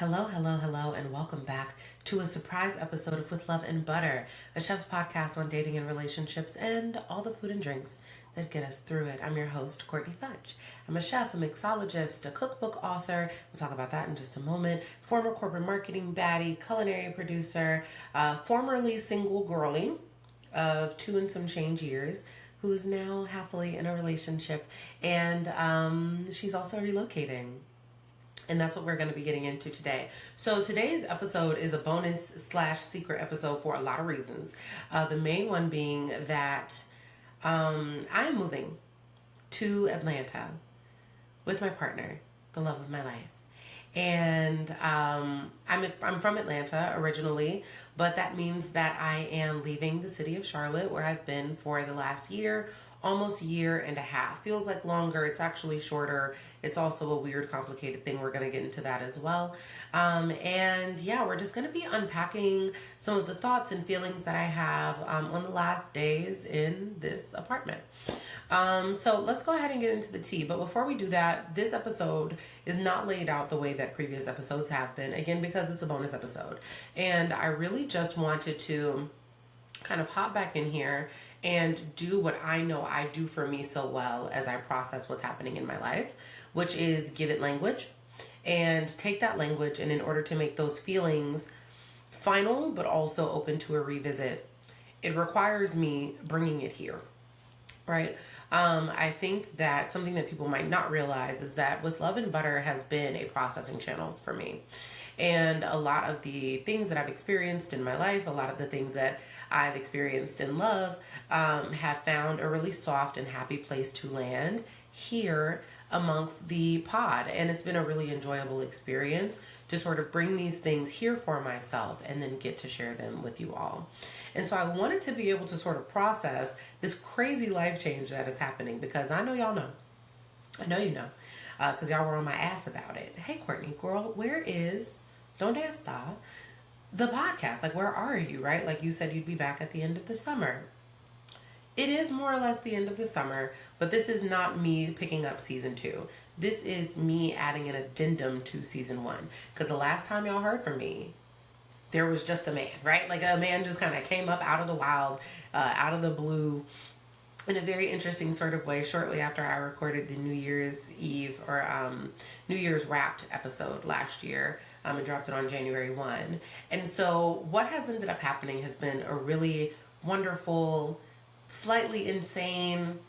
Hello, hello, hello, and welcome back to a surprise episode of With Love and Butter, a chef's podcast on dating and relationships and all the food and drinks that get us through it. I'm your host, Courtney Fudge. I'm a chef, a mixologist, a cookbook author. We'll talk about that in just a moment. Former corporate marketing baddie, culinary producer, formerly single girly of 2 and some change years, who is now happily in a relationship, and she's also relocating. And that's what we're going to be getting into today. So today's episode is a bonus slash secret episode for a lot of reasons. The main one being that I'm moving to Atlanta with my partner, the love of my life. And I'm from Atlanta originally, but that means that I am leaving the city of Charlotte, where I've been for the last year, almost year and a half. Feels like longer. It's actually shorter. It's also a weird, complicated thing. We're going to get into that as well. And yeah, we're just going to be unpacking some of the thoughts and feelings that I have on the last days in this apartment. So let's go ahead and get into the tea. But before we do that, this episode is not laid out the way that previous episodes have been. Again, because it's a bonus episode. And I really just wanted to kind of hop back in here and do what I know I do for me so well as I process what's happening in my life, which is give it language and take that language, and in order to make those feelings final but also open to a revisit, it requires me bringing it here, right? I think that something that people might not realize is that With Love and Butter has been a processing channel for me. And a lot of the things that I've experienced in my life, a lot of the things that I've experienced in love, have found a really soft and happy place to land here amongst the pod. And it's been a really enjoyable experience to sort of bring these things here for myself and then get to share them with you all. And so I wanted to be able to sort of process this crazy life change that is happening, because I know y'all know. I know you know. Because y'all were on my ass about it. Hey, Courtney, girl, where is Donde Está the podcast? Like, where are you, right? Like, you said you'd be back at the end of the summer. It is more or less the end of the summer, but this is not me picking up season 2. This is me adding an addendum to season 1. Because the last time y'all heard from me, there was just a man, right? Like, a man just kind of came up out of the wild, out of the blue, in a very interesting sort of way, shortly after I recorded the New Year's Eve or New Year's Wrapped episode last year, and dropped it on January 1. And so what has ended up happening has been a really wonderful, slightly insane,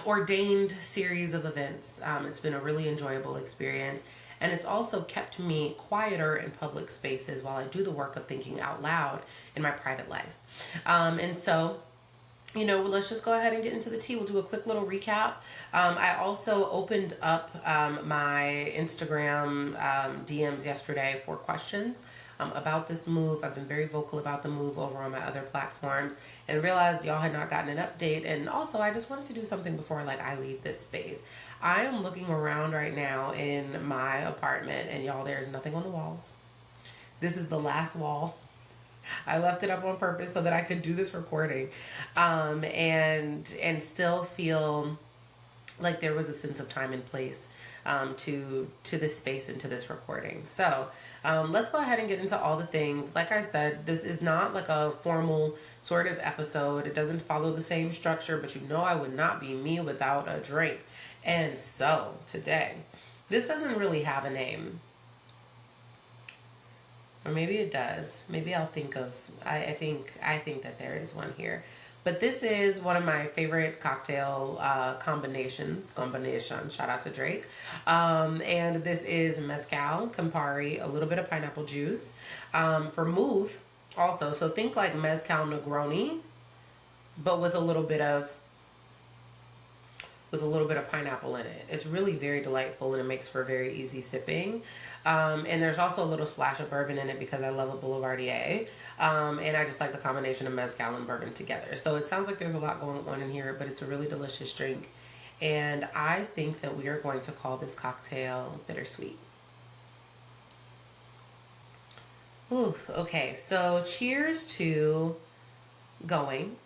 ordained series of events. It's been a really enjoyable experience. And it's also kept me quieter in public spaces while I do the work of thinking out loud in my private life. And so, let's just go ahead and get into the tea. We'll do a quick little recap. I also opened up my Instagram DMs yesterday for questions about this move. I've been very vocal about the move over on my other platforms and realized y'all had not gotten an update. And also, I just wanted to do something before I leave this space. I am looking around right now in my apartment, and y'all, there's nothing on the walls. This is the last wall. I left it up on purpose so that I could do this recording, and still feel like there was a sense of time and place to this space and to this recording. So let's go ahead and get into all the things. Like I said, this is not like a formal sort of episode. It doesn't follow the same structure, but I would not be me without a drink. And so today, this doesn't really have a name. Or maybe it does. Maybe I'll think of, I think that there is one here. But this is one of my favorite cocktail combinations. Shout out to Drake. And this is mezcal, Campari, a little bit of pineapple juice. Vermouth also. So think like mezcal Negroni, but with a little bit of pineapple in it. It's really very delightful, and it makes for very easy sipping. And there's also a little splash of bourbon in it because I love a Boulevardier. And I just like the combination of mezcal and bourbon together. So it sounds like there's a lot going on in here, but it's a really delicious drink. And I think that we are going to call this cocktail bittersweet. Ooh, okay. So cheers to going.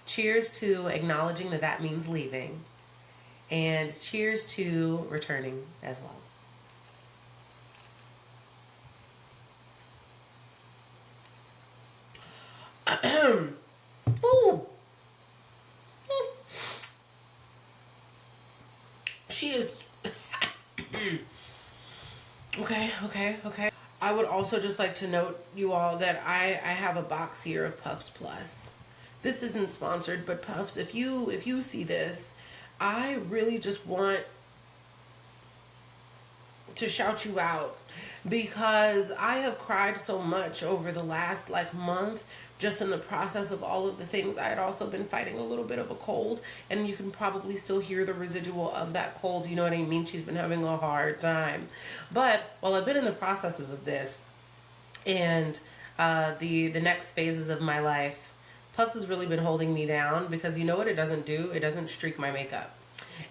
Cheers to acknowledging that means leaving. And cheers to returning as well. Okay. I would also just like to note, you all, that I have a box here of Puffs Plus. This isn't sponsored, but Puffs, if you see this, I really just want to shout you out because I have cried so much over the last like month just in the process of all of the things. I had also been fighting a little bit of a cold, and you can probably still hear the residual of that cold. You know what I mean? She's been having a hard time. But while I've been in the processes of this and the next phases of my life, Puffs has really been holding me down because you know what it doesn't do? It doesn't streak my makeup.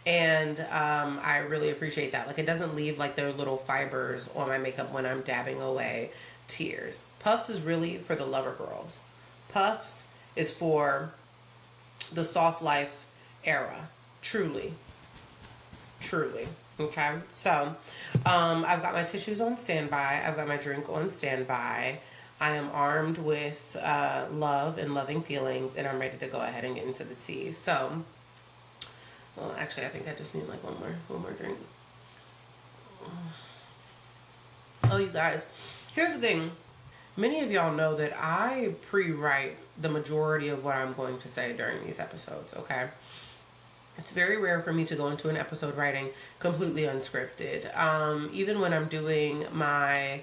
And I really appreciate that. Like, it doesn't leave like their little fibers on my makeup when I'm dabbing away tears. Puffs is really for the lover girls. Puffs is for the soft life era. Truly. Truly. Okay. So I've got my tissues on standby. I've got my drink on standby. I am armed with love and loving feelings, and I'm ready to go ahead and get into the tea. So, well, actually, I think I just need like one more drink. Oh, you guys, here's the thing. Many of y'all know that I pre-write the majority of what I'm going to say during these episodes, okay? It's very rare for me to go into an episode writing completely unscripted. Even when I'm doing my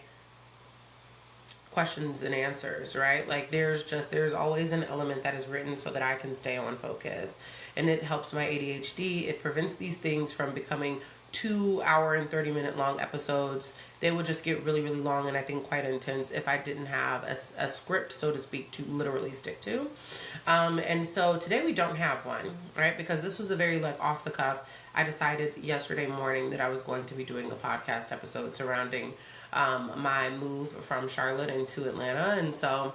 questions and answers, right? Like there's always an element that is written so that I can stay on focus. And it helps my ADHD. It prevents these things from becoming 2 hour and 30-minute long episodes. They would just get really, really long and I think quite intense if I didn't have a script, so to speak, to literally stick to. And so today we don't have one, right? Because this was a very like off the cuff. I decided yesterday morning that I was going to be doing a podcast episode surrounding my move from Charlotte into Atlanta. And so,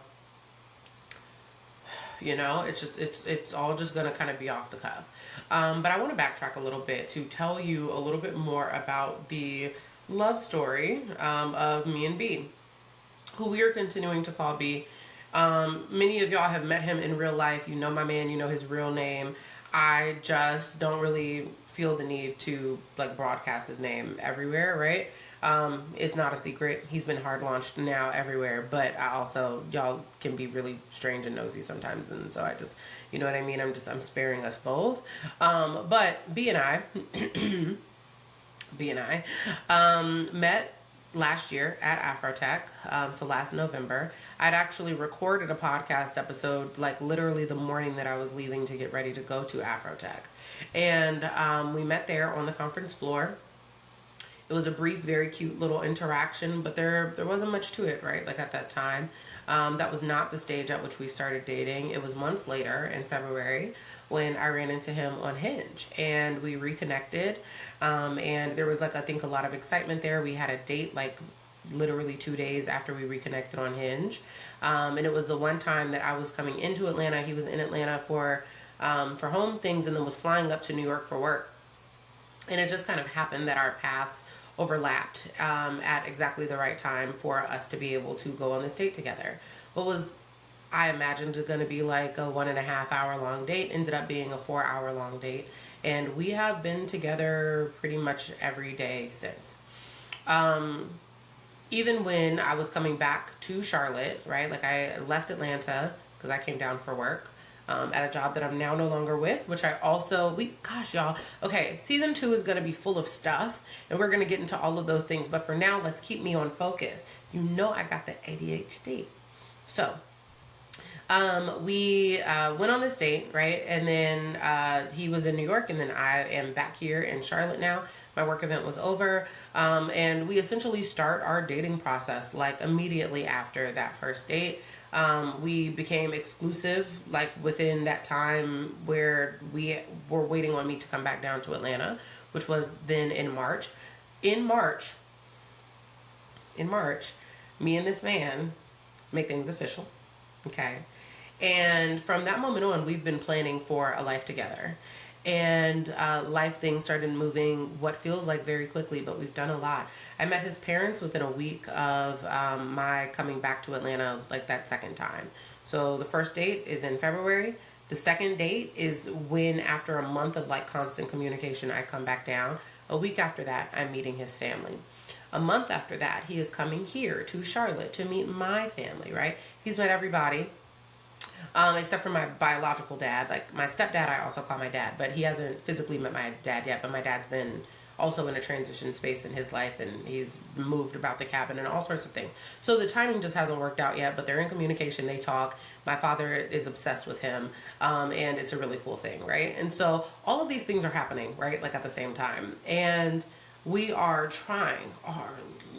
you know, it's all just gonna kind of be off the cuff. But I want to backtrack a little bit to tell you a little bit more about the love story of me and B, who we are continuing to call B. Many of y'all have met him in real life. You know my man, you know his real name. I just don't really feel the need to like broadcast his name everywhere, right? It's not a secret. He's been hard launched now everywhere, but I also, y'all can be really strange and nosy sometimes. And so I just, you know what I mean? I'm sparing us both. But B and I met last year at Afrotech. So last November, I'd actually recorded a podcast episode, like literally the morning that I was leaving to get ready to go to Afrotech. And we met there on the conference floor. It was a brief, very cute little interaction, but there wasn't much to it, right? Like at that time, that was not the stage at which we started dating. It was months later in February when I ran into him on Hinge and we reconnected. And there was like, I think a lot of excitement there. We had a date like literally 2 days after we reconnected on Hinge. And it was the one time that I was coming into Atlanta. He was in Atlanta for home things and then was flying up to New York for work. And it just kind of happened that our paths overlapped at exactly the right time for us to be able to go on this date together. What was, I imagined, going to be like a 1.5 hour long date ended up being a 4 hour long date. And we have been together pretty much every day since. Even when I was coming back to Charlotte, right? Like I left Atlanta because I came down for work. At a job that I'm now no longer with, which I also, gosh, y'all, okay, season 2 is going to be full of stuff, and we're going to get into all of those things, but for now, let's keep me on focus. You know I got the ADHD. So, we went on this date, right, and then he was in New York, and then I am back here in Charlotte now. My work event was over, and we essentially start our dating process, like, immediately after that first date. We became exclusive like within that time where we were waiting on me to come back down to Atlanta, which was then in March. In March, me and this man make things official. Okay. And from that moment on, we've been planning for a life together. And life things started moving what feels like very quickly, but we've done a lot. I met his parents within a week of my coming back to Atlanta, like that second time. So the first date is in February. The second date is when, after a month of like constant communication, I come back down. A week after that, I'm meeting his family. A month after that, he is coming here to Charlotte to meet my family, right? He's met everybody, except for my biological dad. Like my stepdad, I also call my dad, but he hasn't physically met my dad yet. But my dad's been also in a transition space in his life, and he's moved about the cabin and all sorts of things. So the timing just hasn't worked out yet, but they're in communication. They talk. My father is obsessed with him, and it's a really cool thing, right? And so all of these things are happening, right? Like at the same time. And we are trying our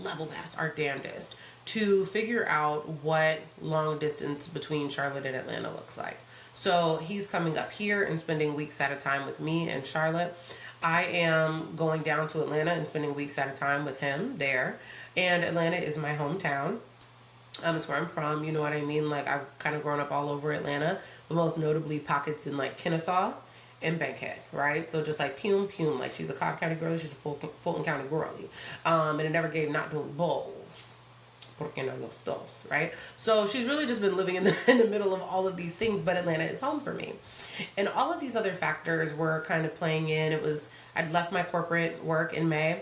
level best, our damnedest, to figure out what long distance between Charlotte and Atlanta looks like. So he's coming up here and spending weeks at a time with me in Charlotte. I am going down to Atlanta and spending weeks at a time with him there. And Atlanta is my hometown. It's where I'm from, you know what I mean? Like, I've kind of grown up all over Atlanta, but most notably pockets in, like, Kennesaw and Bankhead, right? So just like Pume, like she's a Cobb County girlie, she's a Fulton County girlie. And it never gave not doing both. Porque no los dos, right? So she's really just been living in the middle of all of these things, but Atlanta is home for me. And all of these other factors were kind of playing in. I'd left my corporate work in May,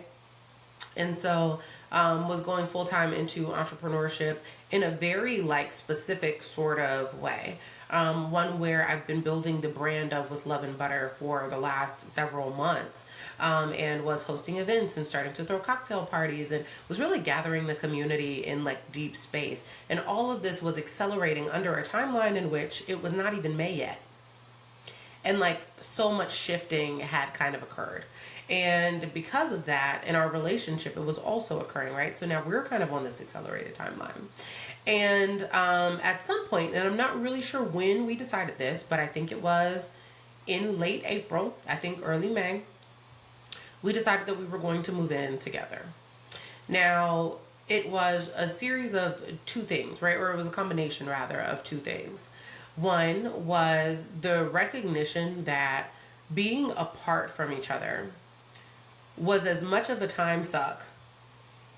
and so was going full time into entrepreneurship in a very like specific sort of way. One where I've been building the brand of With Love and Butter for the last several months, and was hosting events and starting to throw cocktail parties and was really gathering the community in like deep space. And all of this was accelerating under a timeline in which it was not even May yet. And like so much shifting had kind of occurred. And because of that, in our relationship, it was also occurring, right? So now we're kind of on this accelerated timeline. And at some point, and I'm not really sure when we decided this, but I think it was in late April, I think early May, we decided that we were going to move in together. Now, it was a series of two things, right? Or it was a combination, rather, of two things. One was the recognition that being apart from each other was as much of a time suck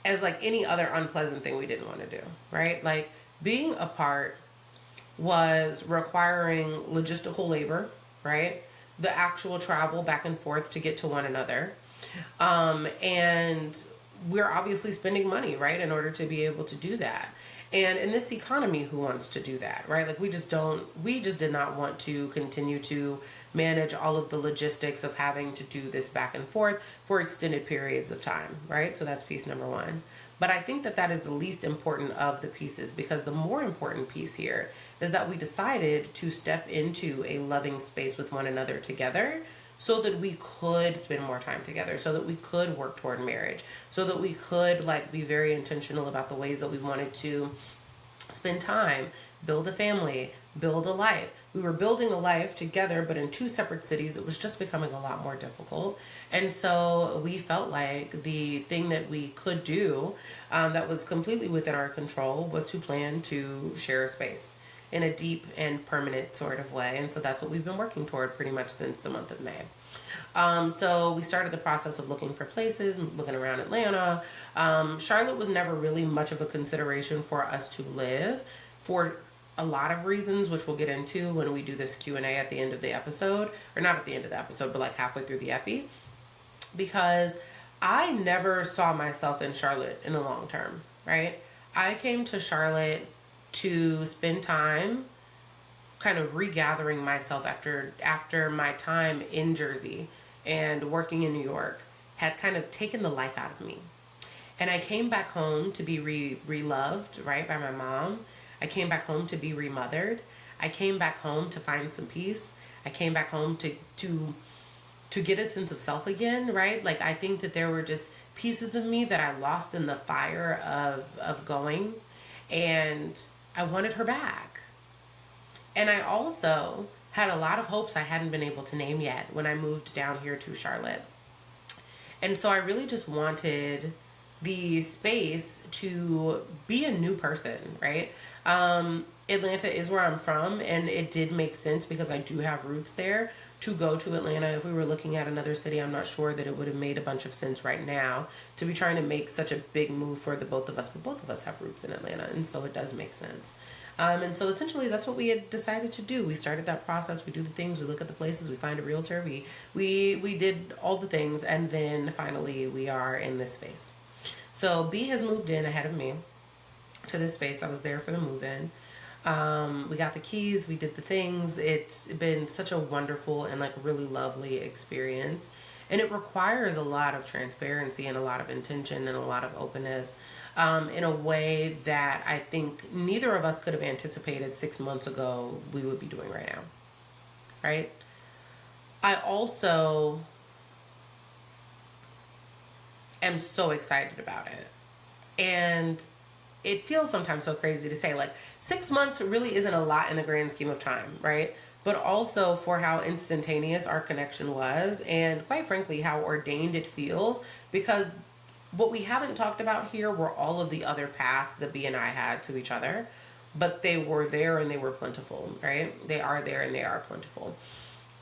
as like any other unpleasant thing we didn't want to do, right? Like being apart was requiring logistical labor, right? The actual travel back and forth to get to one another. And we're obviously spending money, right, in order to be able to do that. And in this economy, who wants to do that, right? Like we just did not want to continue to manage all of the logistics of having to do this back and forth for extended periods of time, right? So that's piece number one. But I think that that is the least important of the pieces, because the more important piece here is that we decided to step into a loving space with one another together, so that we could spend more time together, so that we could work toward marriage, so that we could like be very intentional about the ways that we wanted to spend time, build a family, build a life. We were building a life together, but in two separate cities. It was just becoming a lot more difficult. And so we felt like the thing that we could do, that was completely within our control, was to plan to share a space in a deep and permanent sort of way. And so that's what we've been working toward pretty much since the month of May. So we started the process of looking for places, looking around Atlanta. Charlotte was never really much of a consideration for us to live, for a lot of reasons, which we'll get into when we do this Q&A at the end of the episode, or not at the end of the episode, but like halfway through the epi, because I never saw myself in Charlotte in the long term, right? I came to Charlotte to spend time kind of regathering myself after my time in Jersey and working in New York had kind of taken the life out of me. And I came back home to be re-loved, right, by my mom. I came back home to be remothered. I came back home to find some peace. I came back home to get a sense of self again, right? Like I think that there were just pieces of me that I lost in the fire of going, and I wanted her back. And I also had a lot of hopes I hadn't been able to name yet when I moved down here to Charlotte. And so I really just wanted the space to be a new person, right? Atlanta is where I'm from, and it did make sense because I do have roots there. to go to Atlanta. If we were looking at another city, I'm not sure that it would have made a bunch of sense right now to be trying to make such a big move for the both of us. But both of us have roots in Atlanta, and so it does make sense. And so essentially, that's what we had decided to do. We started that process. We do the things. We look at the places. We find a realtor. We did all the things, and then finally, we are in this space. So B has moved in ahead of me to this space. I was there for the move in. We got the keys, we did the things. It's been such a wonderful and like really lovely experience. And it requires a lot of transparency and a lot of intention and a lot of openness in a way that I think neither of us could have anticipated 6 months ago we would be doing right now. Right? I also am so excited about it. And it feels sometimes so crazy to say, like, 6 months really isn't a lot in the grand scheme of time, right? But also for how instantaneous our connection was, and quite frankly, how ordained it feels, because what we haven't talked about here were all of the other paths that B and I had to each other, but they were there and they were plentiful, right? They are there and they are plentiful.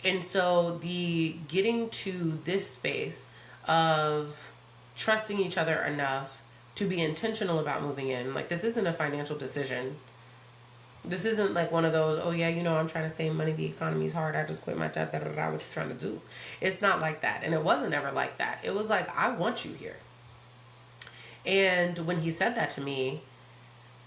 And so the getting to this space of trusting each other enough to be intentional about moving in. Like, this isn't a financial decision. This isn't like one of those, oh yeah, I'm trying to save money, the economy's hard, I just quit my job, what you trying to do? It's not like that. And it wasn't ever like that. It was like, I want you here. And when he said that to me,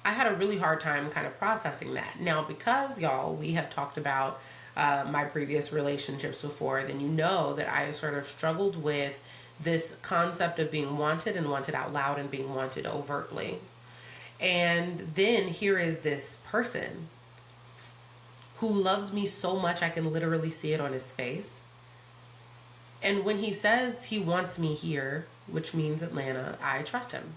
I had a really hard time kind of processing that. Now, because y'all, we have talked about my previous relationships before, then you know that I sort of struggled with this concept of being wanted and wanted out loud and being wanted overtly. And then here is this person who loves me so much I can literally see it on his face. And when he says he wants me here, which means Atlanta, I trust him.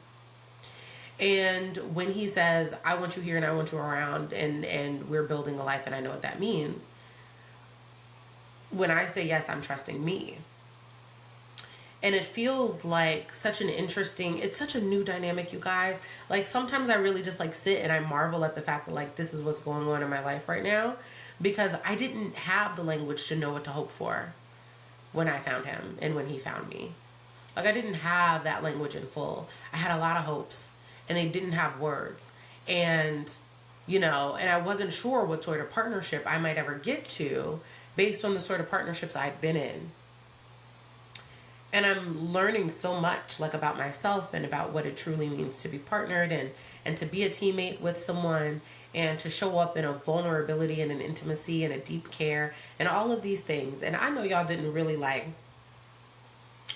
And when he says, I want you here and I want you around and we're building a life and I know what that means, when I say yes, I'm trusting me. And it feels like such an interesting, it's such a new dynamic, you guys. Like, sometimes I really just like sit and I marvel at the fact that like this is what's going on in my life right now, because I didn't have the language to know what to hope for when I found him and when he found me. Like, I didn't have that language in full. I had a lot of hopes and they didn't have words. And, and I wasn't sure what sort of partnership I might ever get to based on the sort of partnerships I'd been in. And I'm learning so much like about myself and about what it truly means to be partnered and to be a teammate with someone and to show up in a vulnerability and an intimacy and a deep care and all of these things. And I know y'all didn't really like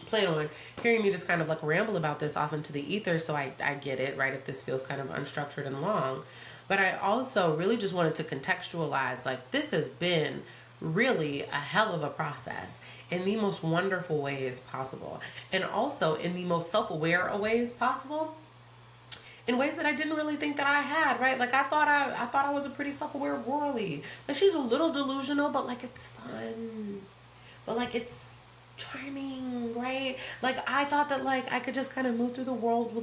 plan on hearing me just kind of like ramble about this off into the ether. So I get it, right? If this feels kind of unstructured and long, but I also really just wanted to contextualize, like, this has been really a hell of a process in the most wonderful ways possible, and also in the most self-aware ways possible, in ways that I didn't really think that I had, right? Like, I thought I was a pretty self-aware girly. Like, she's a little delusional, but like it's fun, but like it's charming, right? Like, I thought that like I could just kind of move through the world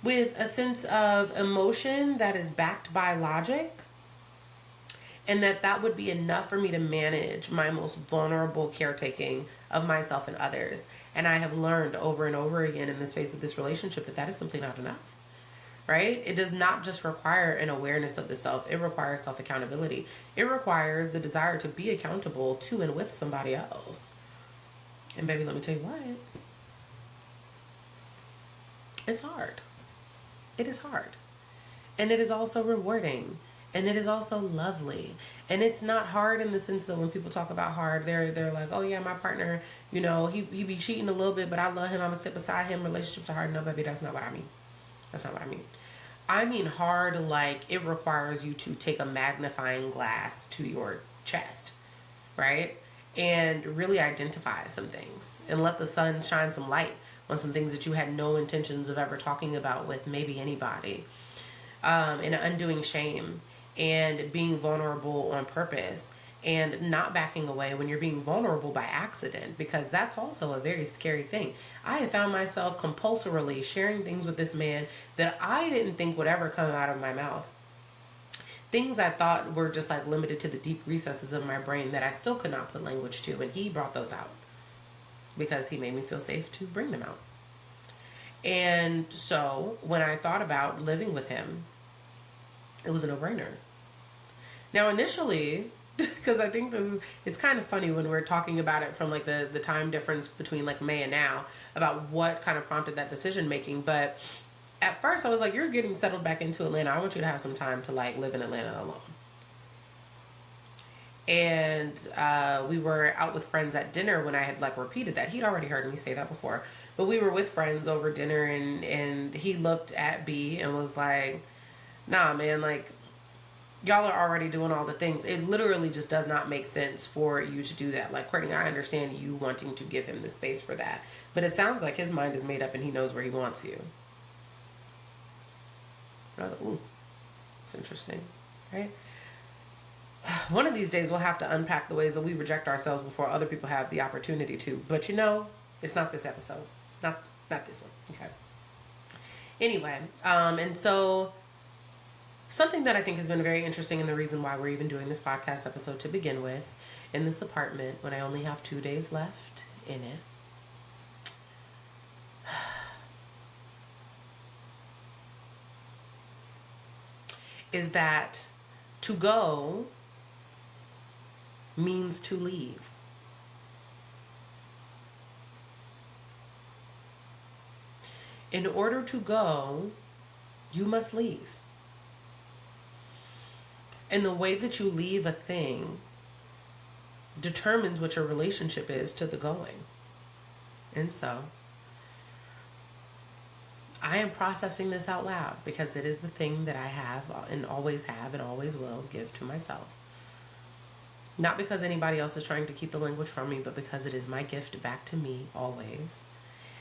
with a sense of emotion that is backed by logic, and that would be enough for me to manage my most vulnerable caretaking of myself and others. And I have learned over and over again in the space of this relationship that is simply not enough, right? It does not just require an awareness of the self. It requires self-accountability. It requires the desire to be accountable to and with somebody else. And baby, let me tell you what, it's hard. It is hard. And it is also rewarding. And it is also lovely. And it's not hard in the sense that when people talk about hard, they're like, oh yeah, my partner, he be cheating a little bit, but I love him, I'm gonna sit beside him, relationships are hard. No, baby, that's not what I mean. That's not what I mean. I mean hard like it requires you to take a magnifying glass to your chest, right? And really identify some things and let the sun shine some light on some things that you had no intentions of ever talking about with maybe anybody. And undoing shame and being vulnerable on purpose and not backing away when you're being vulnerable by accident, because that's also a very scary thing. I have found myself compulsorily sharing things with this man that I didn't think would ever come out of my mouth. things I thought were just like limited to the deep recesses of my brain that I still could not put language to. And he brought those out because he made me feel safe to bring them out. And so when I thought about living with him, it was a no-brainer. Now, initially, because I think it's kind of funny when we're talking about it from like the time difference between like May and now about what kind of prompted that decision making. But at first I was like, you're getting settled back into Atlanta. I want you to have some time to like live in Atlanta alone. And we were out with friends at dinner when I had like repeated that. He'd already heard me say that before. But we were with friends over dinner, and he looked at B and was like, nah, man, like, y'all are already doing all the things. It literally just does not make sense for you to do that. Like, Courtney, I understand you wanting to give him the space for that. But it sounds like his mind is made up and he knows where he wants you. Ooh, it's interesting, right? One of these days we'll have to unpack the ways that we reject ourselves before other people have the opportunity to. But you know, it's not this episode. Not this one. Okay. Anyway, and so something that I think has been very interesting, and the reason why we're even doing this podcast episode to begin with, in this apartment when I only have 2 days left in it, is that to go means to leave. In order to go, you must leave. And the way that you leave a thing determines what your relationship is to the going. And so, I am processing this out loud because it is the thing that I have and always will give to myself. Not because anybody else is trying to keep the language from me, but because it is my gift back to me always.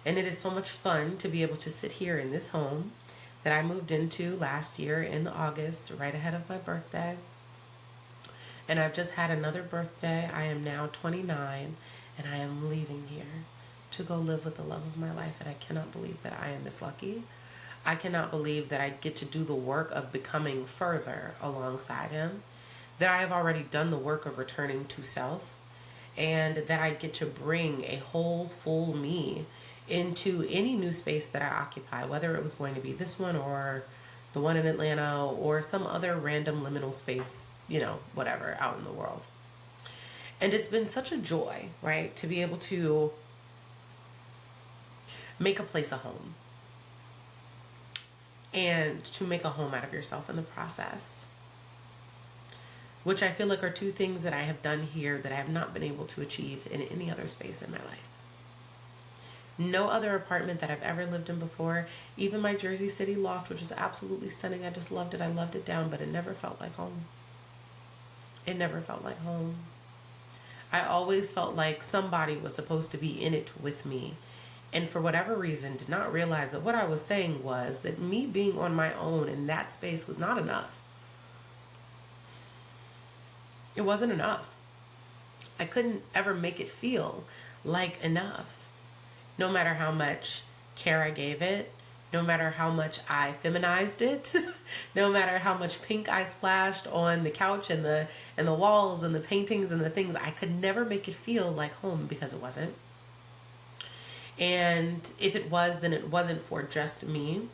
And it is so much fun to be able to sit here in this home that I moved into last year in August, right ahead of my birthday. And I've just had another birthday. I am now 29, and I am leaving here to go live with the love of my life. And I cannot believe that I am this lucky. I cannot believe that I get to do the work of becoming further alongside him, that I have already done the work of returning to self, and that I get to bring a whole, full me into any new space that I occupy, whether it was going to be this one or the one in Atlanta or some other random liminal space, you know, whatever, out in the world. And it's been such a joy, right, to be able to make a place a home and to make a home out of yourself in the process, which I feel like are two things that I have done here that I have not been able to achieve in any other space in my life. No other apartment that I've ever lived in before, even my Jersey City loft, which was absolutely stunning. I just loved it. I loved it down, but it never felt like home. It never felt like home. I always felt like somebody was supposed to be in it with me. And for whatever reason, did not realize that what I was saying was that me being on my own in that space was not enough. It wasn't enough. I couldn't ever make it feel like enough. No matter how much care I gave it, no matter how much I feminized it, no matter how much pink I splashed on the couch and the walls and the paintings and the things, I could never make it feel like home because it wasn't. And if it was, then it wasn't for just me.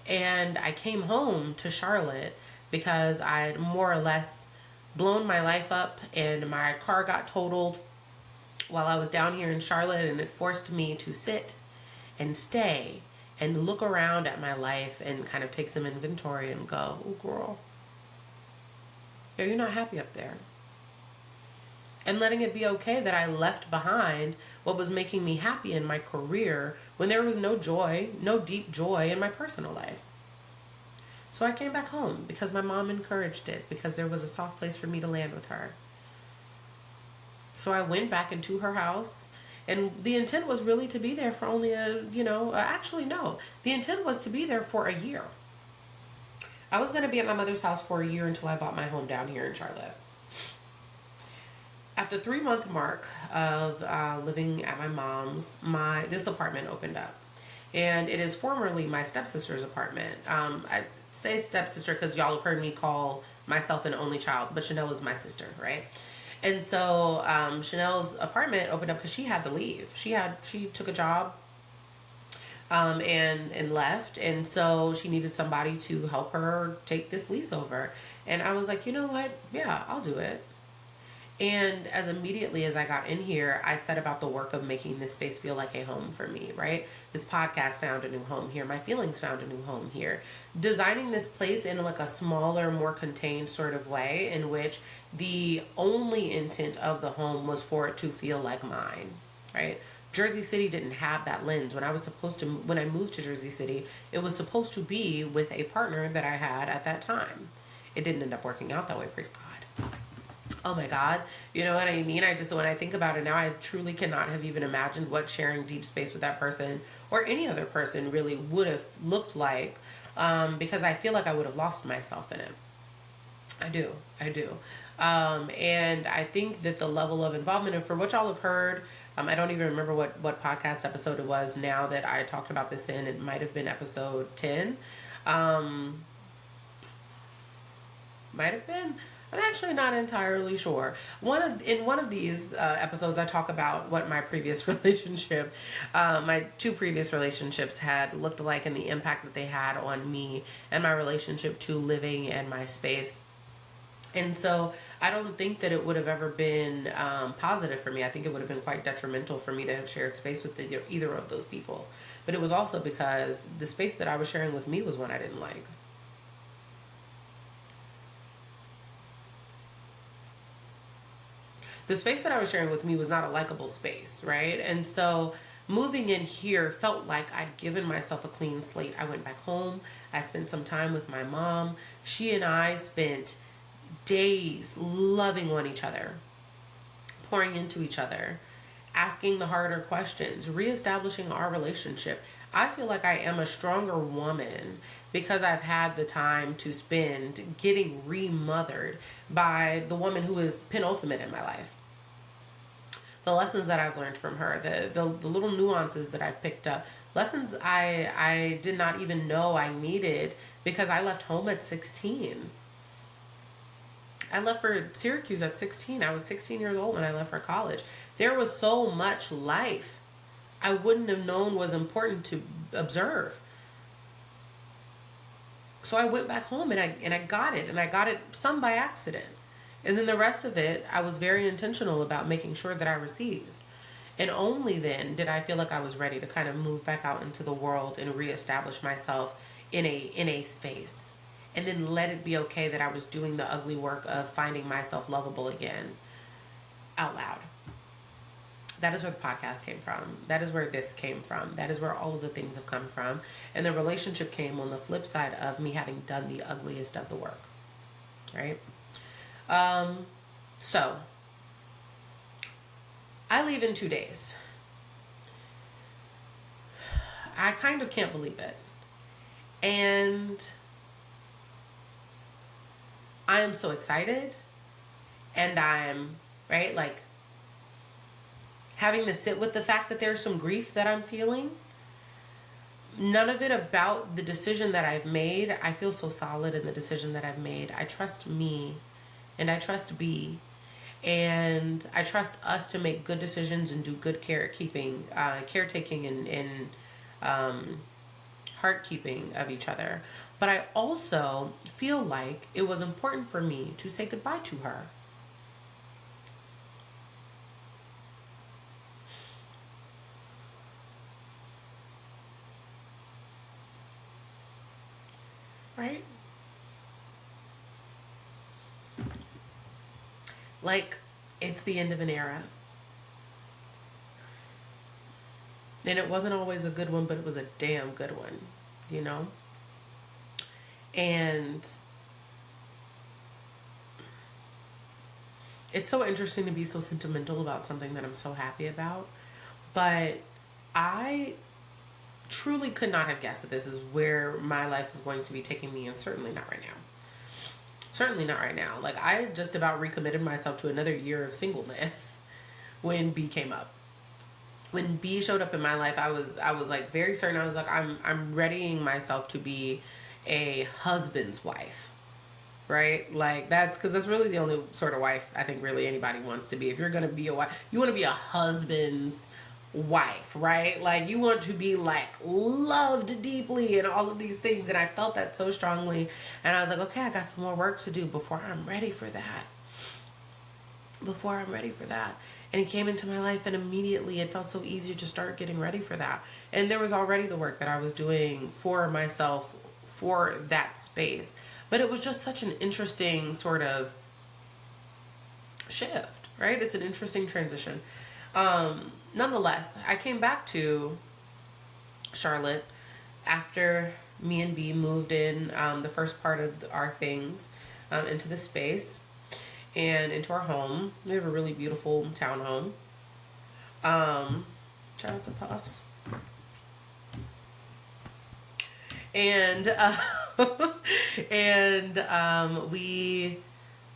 And I came home to Charlotte because I'd more or less blown my life up and my car got totaled while I was down here in Charlotte, and it forced me to sit and stay and look around at my life and kind of take some inventory and go, oh girl, yeah, you're not happy up there. And letting it be okay that I left behind what was making me happy in my career when there was no joy, no deep joy in my personal life. So I came back home because my mom encouraged it, because there was a soft place for me to land with her. So I went back into her house, and the intent was really to be there for only actually no. The intent was to be there for a year. I was going to be at my mother's house for a year until I bought my home down here in Charlotte. At the 3-month mark of living at my mom's, this apartment opened up. And it is formerly my stepsister's apartment. I say stepsister because y'all have heard me call myself an only child, but Chanel is my sister, right? And so Chanel's apartment opened up because she had to leave. She took a job and left, and so she needed somebody to help her take this lease over. And I was like, you know what? Yeah, I'll do it. And as immediately as I got in here, I set about the work of making this space feel like a home for me, right? This podcast found a new home here. My feelings found a new home here. Designing this place in like a smaller, more contained sort of way in which the only intent of the home was for it to feel like mine, right? Jersey City didn't have that lens. When I moved to Jersey City, it was supposed to be with a partner that I had at that time. It didn't end up working out that way, praise God. Oh my God. You know what I mean? When I think about it now, I truly cannot have even imagined what sharing deep space with that person or any other person really would have looked like, because I feel like I would have lost myself in it. I do. And I think that the level of involvement, and for what y'all have heard, I don't even remember what podcast episode it was now that I talked about this in. It might have been episode 10. Might have been. I'm actually not entirely sure. In one of these episodes, I talk about what my previous relationship, my two previous relationships had looked like and the impact that they had on me and my relationship to living and my space. And so I don't think that it would have ever been positive for me. I think it would have been quite detrimental for me to have shared space with either of those people. But it was also because the space that I was sharing with me was one I didn't like. The space that I was sharing with me was not a likable space, right? And so moving in here felt like I'd given myself a clean slate. I went back home. I spent some time with my mom. She and I spent days loving on each other, pouring into each other, asking the harder questions, reestablishing our relationship. I feel like I am a stronger woman because I've had the time to spend getting remothered by the woman who is penultimate in my life. The lessons that I've learned from her, the little nuances that I've picked up, lessons I did not even know I needed because I left home at 16. I left for Syracuse at 16. I was 16 years old when I left for college. There was so much life I wouldn't have known was important to observe. So I went back home and I got it. And I got it some by accident. And then the rest of it, I was very intentional about making sure that I received. And only then did I feel like I was ready to kind of move back out into the world and reestablish myself in a space. And then let it be okay that I was doing the ugly work of finding myself lovable again out loud. That is where the podcast came from. That is where this came from. That is where all of the things have come from. And the relationship came on the flip side of me having done the ugliest of the work. Right? So, I leave in 2 days. I kind of can't believe it. And I am so excited. And I'm, right, like, having to sit with the fact that there's some grief that I'm feeling. None of it about the decision that I've made. I feel so solid in the decision that I've made. I trust me and I trust B, and I trust us to make good decisions and do good caretaking and heart keeping of each other. But I also feel like it was important for me to say goodbye to her. Right? Like, it's the end of an era. And it wasn't always a good one, but it was a damn good one, you know? And it's so interesting to be so sentimental about something that I'm so happy about. But I truly could not have guessed that this is where my life was going to be taking me, and certainly not right now. Certainly not right now. Like, I just about recommitted myself to another year of singleness when B came up. When B showed up in my life, I was like very certain. I was like, I'm readying myself to be a husband's wife. right? Like that's because that's really the only sort of wife I think really anybody wants to be. If you're gonna be a wife, you want to be a husband's wife, right? Like you want to be like loved deeply and all of these things. And I felt that so strongly. And I was like, okay, I got some more work to do before I'm ready for that. Before I'm ready for that. And he came into my life, and immediately it felt so easy to start getting ready for that. And there was already the work that I was doing for myself for that space. But it was just such an interesting sort of shift, right? It's an interesting transition. Nonetheless, I came back to Charlotte after me and B moved in the first part of our things into the space and into our home. We have a really beautiful townhome. Shout out to Puffs. And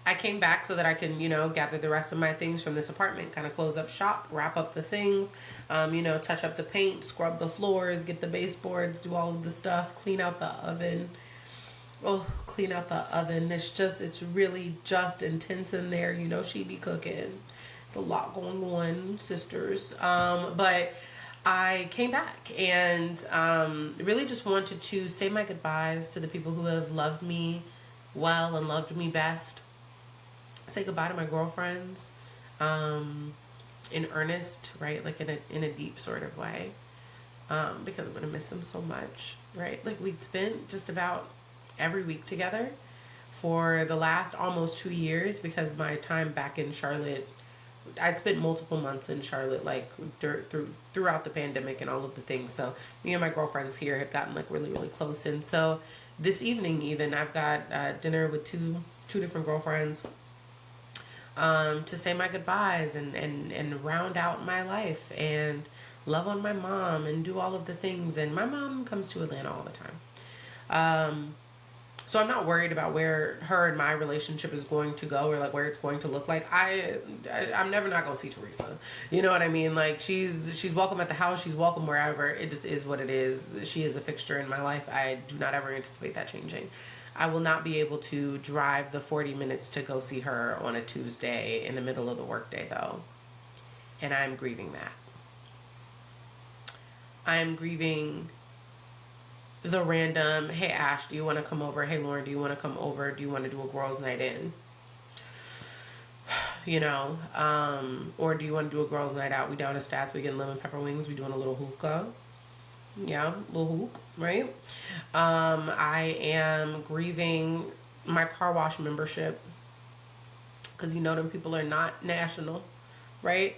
I came back so that I can, gather the rest of my things from this apartment, kind of close up shop, wrap up the things, touch up the paint, scrub the floors, get the baseboards, do all of the stuff, clean out the oven. Oh, clean out the oven. It's really just intense in there. She be cooking. It's a lot going on, sisters. But I came back and really just wanted to say my goodbyes to the people who have loved me well and loved me best. Say goodbye to my girlfriends in earnest, right? Like in a deep sort of way, because I'm going to miss them so much, right? Like we'd spent just about every week together for the last almost 2 years because my time back in Charlotte, I'd spent multiple months in Charlotte, like throughout the pandemic and all of the things. So me and my girlfriends here had gotten like really, really close. And so this evening, even I've got dinner with two different girlfriends to say my goodbyes and round out my life and love on my mom and do all of the things. And my mom comes to Atlanta all the time. So I'm not worried about where her and my relationship is going to go or like where it's going to look like. I'm never not going to see Teresa. You know what I mean? Like she's welcome at the house. She's welcome wherever. It just is what it is. She is a fixture in my life. I do not ever anticipate that changing. I will not be able to drive the 40 minutes to go see her on a Tuesday in the middle of the workday though. And I'm grieving that. I'm grieving the random, hey Ash, do you want to come over? Hey Lauren, do you want to come over? Do you want to do a girls' night in? Or do you want to do a girls' night out? We down at Stats, we getting lemon pepper wings, we doing a little hookah. Yeah, little hook, right? I am grieving my car wash membership because them people are not national, right?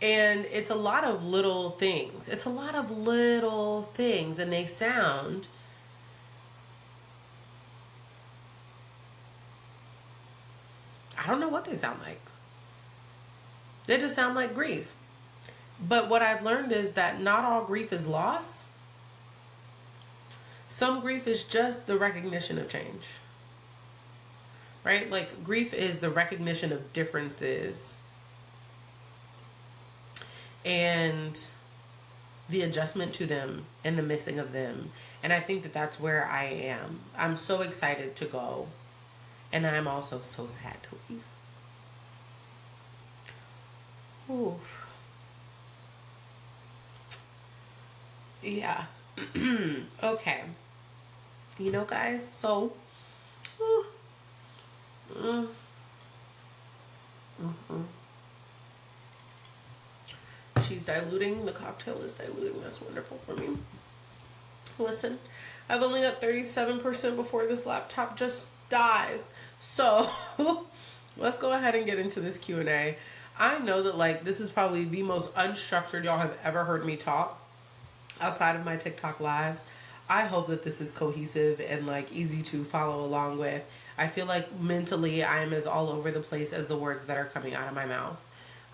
And it's a lot of little things. It's a lot of little things, and they sound I don't know what they sound like. They just sound like grief. But what I've learned is that not all grief is loss. Some grief is just the recognition of change. Right? Like grief is the recognition of differences and the adjustment to them and the missing of them. And I think that that's where I am. I'm so excited to go. And I'm also so sad to leave. Ooh. Yeah. Okay. Guys, so she's diluting. The cocktail is diluting. That's wonderful for me. Listen, I've only got 37% before this laptop just dies. So let's go ahead and get into this Q&A. I know that this is probably the most unstructured y'all have ever heard me talk outside of my TikTok lives. I hope that this is cohesive and easy to follow along with. I feel like mentally I am as all over the place as the words that are coming out of my mouth.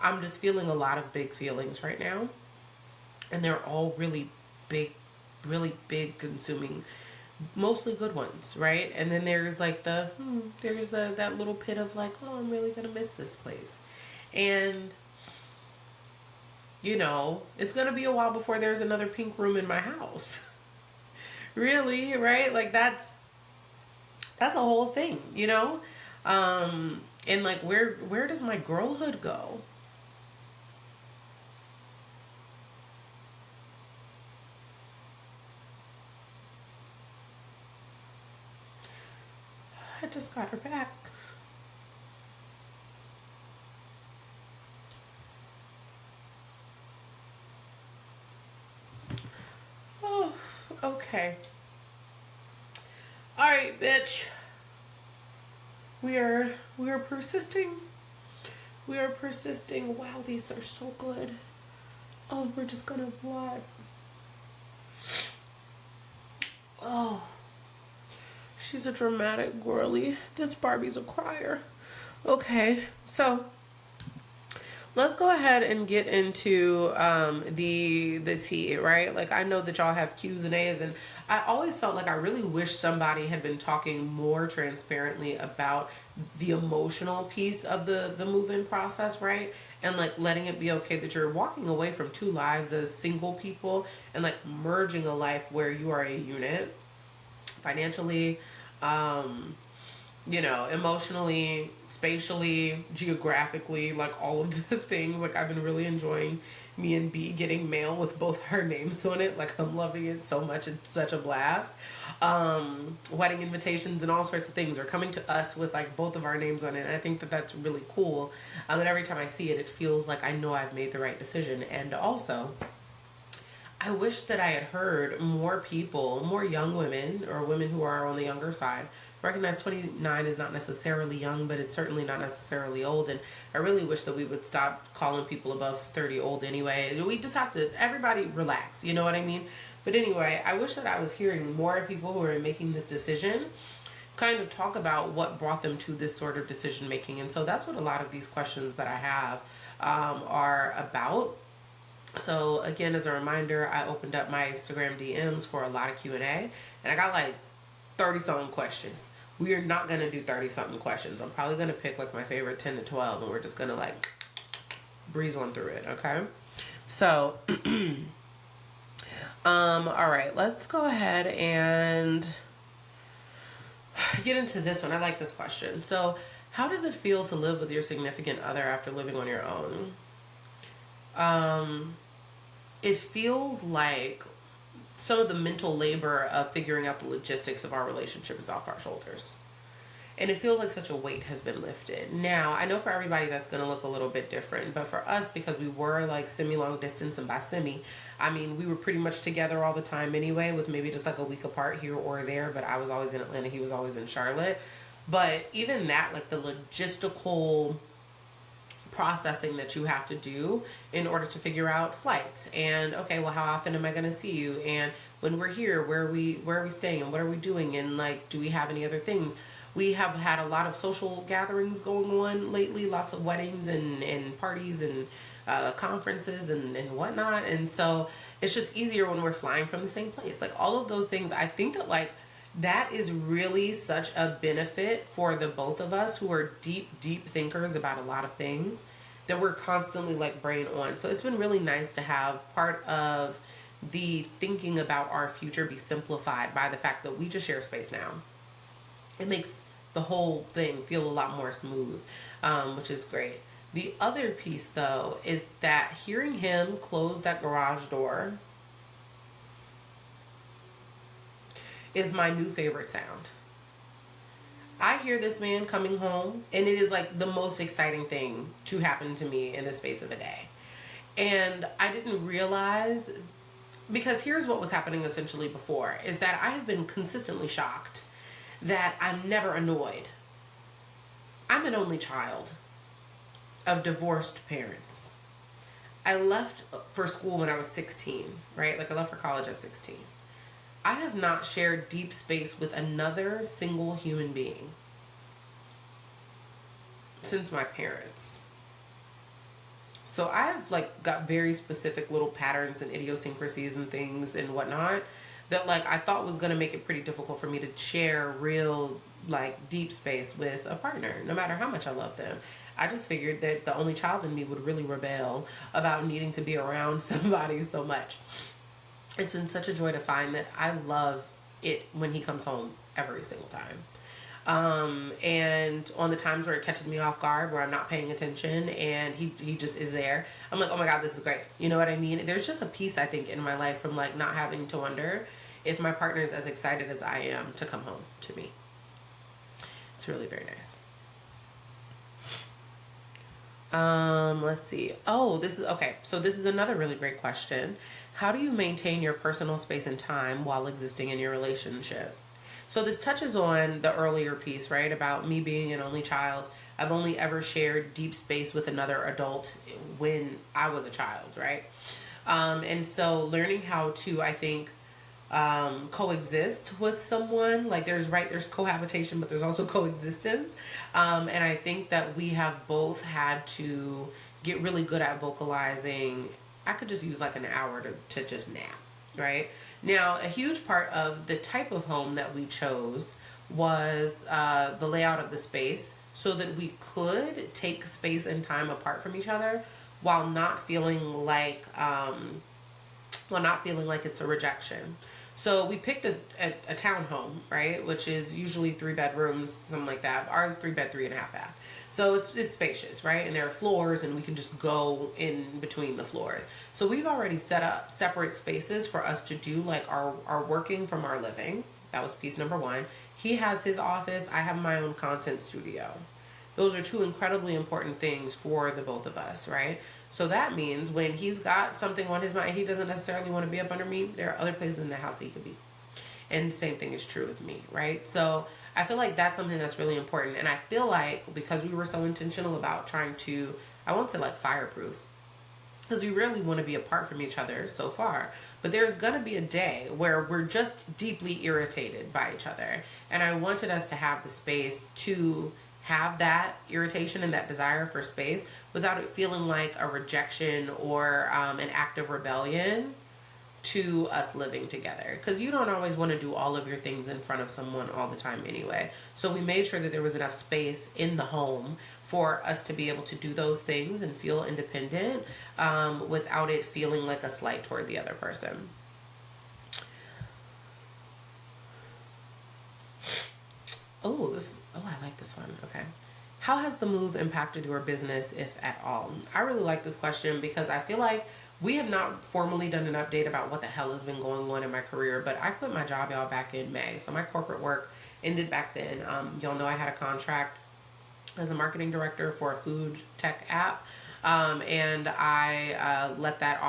I'm just feeling a lot of big feelings right now. And they're all really big, consuming, mostly good ones, right? And then there's there's that little pit of oh, I'm really gonna miss this place. And it's gonna be a while before there's another pink room in my house. Really, right? That's a whole thing, you know? And like where does my girlhood go? I just got her back. Oh, okay. All right, bitch. We are persisting. We are persisting. Wow, these are so good. Oh, we're just gonna what? Oh, she's a dramatic girly. This Barbie's a crier. Okay, so let's go ahead and get into the tea, right? Like I know that y'all have Q's and A's, and I always felt like I really wish somebody had been talking more transparently about the emotional piece of the move-in process, right? And like letting it be okay that you're walking away from two lives as single people and like merging a life where you are a unit financially, um, emotionally, spatially, geographically, like all of the things. Like I've been really enjoying me and B getting mail with both our names on it. Like I'm loving it so much. It's such a blast. Wedding invitations and all sorts of things are coming to us with like both of our names on it. And I think that that's really cool. And every time I see it, it feels like I know I've made the right decision. And also, I wish that I had heard more people, more young women or women who are on the younger side, recognize 29 is not necessarily young, but it's certainly not necessarily old. And I really wish that we would stop calling people above 30 old anyway. We just have to, everybody relax, you know what I mean? But anyway, I wish that I was hearing more people who are making this decision kind of talk about what brought them to this sort of decision making. And so that's what a lot of these questions that I have are about. So again, as a reminder, I opened up my Instagram DMs for a lot of Q&A, and I got like 30 something questions. We are not going to do 30 something questions. I'm probably going to pick like my favorite 10 to 12, and we're just going to like breeze on through it. Okay. So, all right, let's go ahead and get into this one. I like this question. So how does it feel to live with your significant other after living on your own? It feels like some of the mental labor of figuring out the logistics of our relationship is off our shoulders. And it feels like such a weight has been lifted. Now, I know for everybody that's going to look a little bit different, but for us, because we were like semi-long distance, and by semi, I mean we were pretty much together all the time anyway, with maybe just like a week apart here or there, but I was always in Atlanta, he was always in Charlotte. But even that, like the logistical processing that you have to do in order to figure out flights and okay, well, how often am I going to see you, and when we're here, where are we staying, and what are we doing, and like do we have any other things. We have had a lot of social gatherings going on lately, lots of weddings and parties and conferences and whatnot, and so it's just easier when we're flying from the same place. Like all of those things, I think that like that is really such a benefit for the both of us who are deep thinkers about a lot of things, that we're constantly like brain on. So it's been really nice to have part of the thinking about our future be simplified by the fact that we just share space now. It makes the whole thing feel a lot more smooth, which is great. The other piece though is that hearing him close that garage door is my new favorite sound. I hear this man coming home, and it is like the most exciting thing to happen to me in the space of a day. And I didn't realize, because here's what was happening essentially before, is that I have been consistently shocked that I'm never annoyed. I'm an only child of divorced parents. I left for school when I was 16, right? Like I left for college at 16. I have not shared deep space with another single human being since my parents. So I've like got very specific little patterns and idiosyncrasies and things and whatnot that like I thought was going to make it pretty difficult for me to share real like deep space with a partner, no matter how much I love them. I just figured that the only child in me would really rebel about needing to be around somebody so much. It's been such a joy to find that I love it when he comes home every single time. And on the times where it catches me off guard, where I'm not paying attention and he just is there, I'm like, oh my God, this is great. You know what I mean? There's just a piece, I think, in my life from like not having to wonder if my partner is as excited as I am to come home to me. It's really very nice. Let's see. Oh, this is okay. So this is another really great question. How do you maintain your personal space and time while existing in your relationship? So this touches on the earlier piece, right? About me being an only child. I've only ever shared deep space with another adult when I was a child, right? And so learning how to, I think, coexist with someone. Like there's cohabitation, but there's also coexistence. And I think that we have both had to get really good at vocalizing. I could just use like an hour to just nap, right? Now, a huge part of the type of home that we chose was the layout of the space so that we could take space and time apart from each other while not feeling like it's a rejection. So we picked a townhome, right, which is usually 3 bedrooms, something like that. Ours 3 bed, 3.5 bath. So it's spacious, right? And there are floors, and we can just go in between the floors. So we've already set up separate spaces for us to do like our working from our living. That was piece number 1. He has his office. I have my own content studio. Those are 2 incredibly important things for the both of us, right? So that means when he's got something on his mind, he doesn't necessarily want to be up under me, there are other places in the house that he could be. And the same thing is true with me, right? So I feel like that's something that's really important. And I feel like because we were so intentional about trying to, I won't say like fireproof, because we really want to be apart from each other so far. But there's going to be a day where we're just deeply irritated by each other. And I wanted us to have the space to have that irritation and that desire for space without it feeling like a rejection or an act of rebellion to us living together, because you don't always want to do all of your things in front of someone all the time anyway. So we made sure that there was enough space in the home for us to be able to do those things and feel independent without it feeling like a slight toward the other person. I like this one. Okay. How has the move impacted your business, if at all? I really like this question because I feel like we have not formally done an update about what the hell has been going on in my career, but I quit my job, y'all, back in May. So my corporate work ended back then. Y'all know I had a contract as a marketing director for a food tech app. And I let that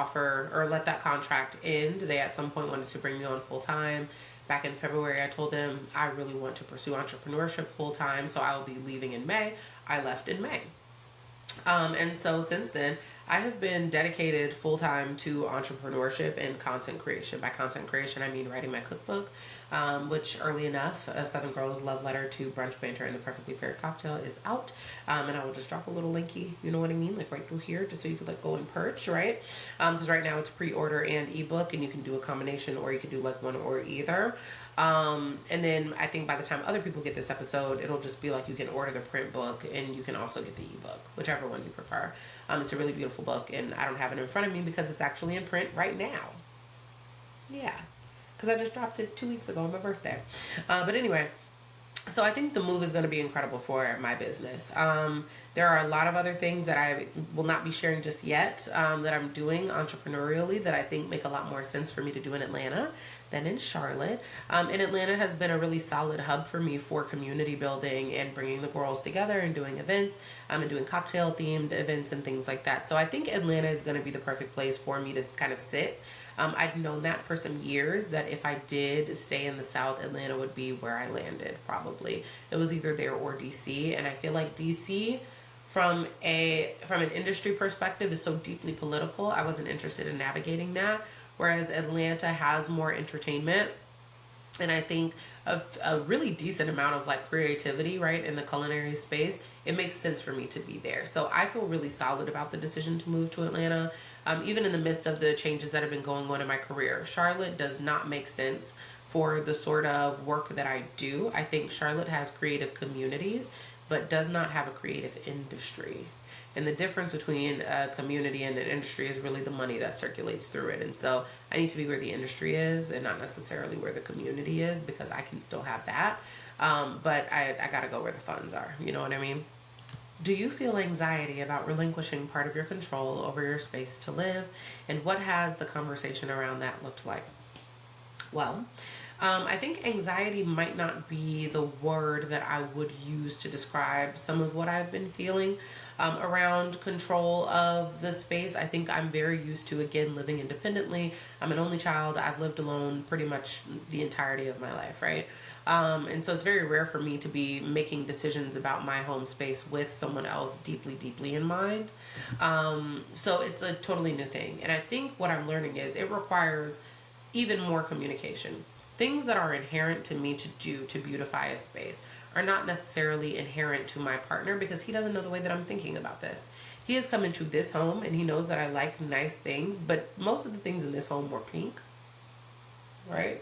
contract end. They at some point wanted to bring me on full time. Back in February, I told them I really want to pursue entrepreneurship full time, so I will be leaving in May. I left in May. And so since then, I have been dedicated full time to entrepreneurship and content creation. By content creation, I mean writing my cookbook, which early enough, A Southern Girl's Love Letter to Brunch Banter and the Perfectly Paired Cocktail is out. And I will just drop a little linky, you know what I mean? Like right through here, just so you could like go and purge, right? Because right now it's pre-order and ebook, and you can do a combination, or you can do like one or either. And then I think by the time other people get this episode, it'll just be like you can order the print book and you can also get the ebook, whichever one you prefer. It's a really beautiful book, and I don't have it in front of me because it's actually in print right now. Yeah, because I just dropped it 2 weeks ago on my birthday. But anyway, so I think the move is going to be incredible for my business. There are a lot of other things that I will not be sharing just yet that I'm doing entrepreneurially that I think make a lot more sense for me to do in Atlanta than in Charlotte. And Atlanta has been a really solid hub for me for community building and bringing the girls together and doing events and doing cocktail themed events and things like that. So I think Atlanta is going to be the perfect place for me to kind of sit. I'd known that for some years, that if I did stay in the South, Atlanta would be where I landed, probably. It was either there or DC. And I feel like DC, from an industry perspective, is so deeply political. I wasn't interested in navigating that. Whereas Atlanta has more entertainment, and I think a really decent amount of like creativity, right, in the culinary space. It makes sense for me to be there. So I feel really solid about the decision to move to Atlanta, even in the midst of the changes that have been going on in my career. Charlotte does not make sense for the sort of work that I do. I think Charlotte has creative communities, but does not have a creative industry. And the difference between a community and an industry is really the money that circulates through it. And so I need to be where the industry is and not necessarily where the community is, because I can still have that. But I got to go where the funds are. You know what I mean? Do you feel anxiety about relinquishing part of your control over your space to live? And what has the conversation around that looked like? Well, I think anxiety might not be the word that I would use to describe some of what I've been feeling around control of the space. I think I'm very used to, again, living independently. I'm an only child. I've lived alone pretty much the entirety of my life, right? And so it's very rare for me to be making decisions about my home space with someone else deeply, deeply in mind. So it's a totally new thing. And I think what I'm learning is it requires even more communication. Things that are inherent to me to do to beautify a space are not necessarily inherent to my partner, because he doesn't know the way that I'm thinking about this. He has come into this home and he knows that I like nice things, but most of the things in this home were pink, right?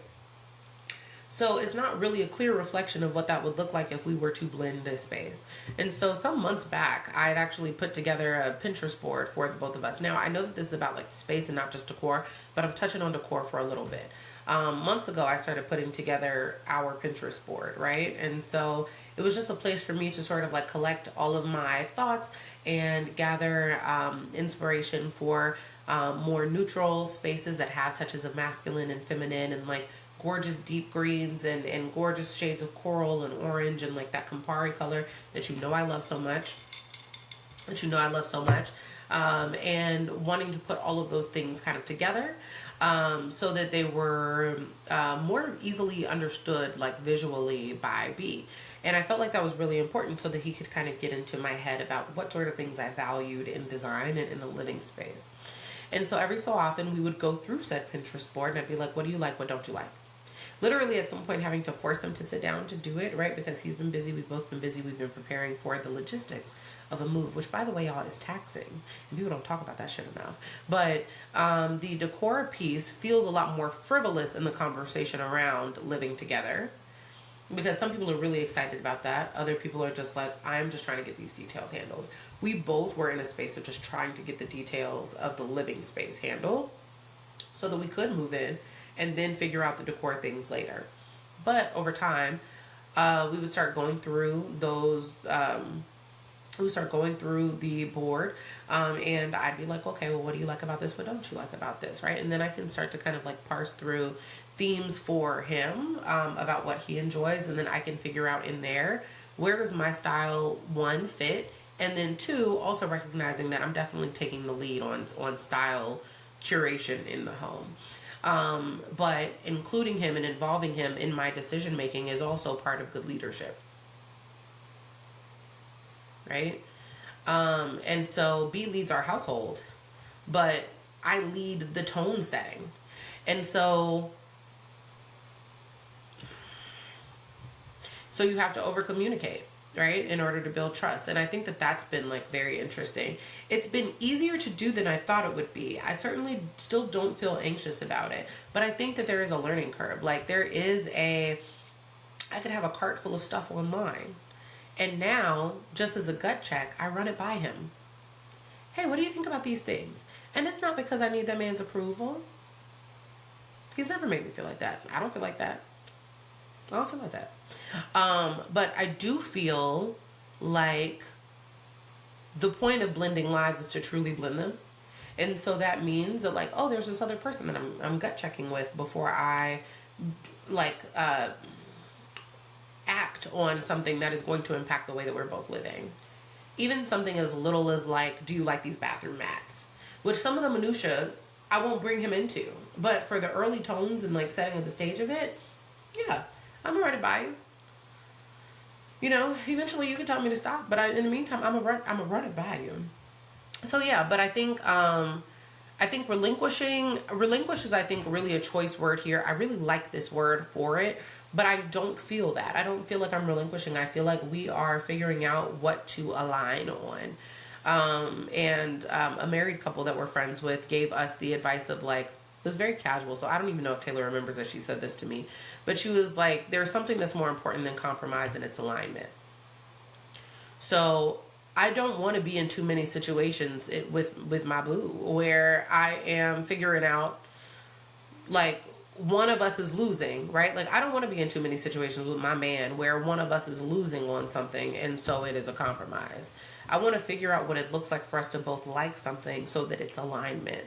So it's not really a clear reflection of what that would look like if we were to blend this space. And so some months back, I had actually put together a Pinterest board for the both of us. Now, I know that this is about like space and not just decor, but I'm touching on decor for a little bit. Months ago, I started putting together our Pinterest board, right? And so it was just a place for me to sort of like collect all of my thoughts and gather inspiration for more neutral spaces that have touches of masculine and feminine, and like gorgeous deep greens and gorgeous shades of coral and orange and like that Campari color that you know I love so much. And wanting to put all of those things kind of together so that they were more easily understood, like visually by B. And I felt like that was really important so that he could kind of get into my head about what sort of things I valued in design and in a living space. And so every so often we would go through said Pinterest board and I'd be like, what do you like? What don't you like? Literally at some point having to force him to sit down to do it, right? Because he's been busy, we've both been busy, we've been preparing for the logistics of a move, which by the way, y'all, is taxing. And people don't talk about that shit enough. But the decor piece feels a lot more frivolous in the conversation around living together, because some people are really excited about that. Other people are just like, I'm just trying to get these details handled. We both were in a space of just trying to get the details of the living space handled so that we could move in and then figure out the decor things later. But over time, we would start going through those, we would start going through the board, and I'd be like, okay, well, what do you like about this? What don't you like about this, right? And then I can start to kind of like parse through themes for him about what he enjoys, and then I can figure out in there, where does my style, one, fit, and then two, also recognizing that I'm definitely taking the lead on style curation in the home. But including him and involving him in my decision making is also part of good leadership, right? And so B leads our household, but I lead the tone setting. And so you have to over communicate, right, in order to build trust. And I think that that's been like very interesting. It's been easier to do than I thought it would be. I certainly still don't feel anxious about it, but I think that there is a learning curve. Like I could have a cart full of stuff online, and now, just as a gut check, I run it by him. Hey, what do you think about these things? And it's not because I need that man's approval. He's never made me feel like that. I don't feel like that. But I do feel like the point of blending lives is to truly blend them. And so that means that, like, oh, there's this other person that I'm gut checking with before I act on something that is going to impact the way that we're both living. Even something as little as like, do you like these bathroom mats? Which some of the minutia I won't bring him into, but for the early tones and like setting of the stage of it, yeah, I'm gonna run it by you. You know, eventually you can tell me to stop, but in the meantime, I'm gonna run it by you. So yeah, but I think relinquish is, I think, really a choice word here. I really like this word for it, but I don't feel that. I don't feel like I'm relinquishing. I feel like we are figuring out what to align on. And a married couple that we're friends with gave us the advice of like, it was very casual, so I don't even know if Taylor remembers that she said this to me, but she was like, there's something that's more important than compromise, and it's alignment. So I don't want to be in too many situations with my boo where I am figuring out like one of us is losing, right? Like I don't want to be in too many situations with my man where one of us is losing on something and so it is a compromise. I want to figure out what it looks like for us to both like something so that it's alignment.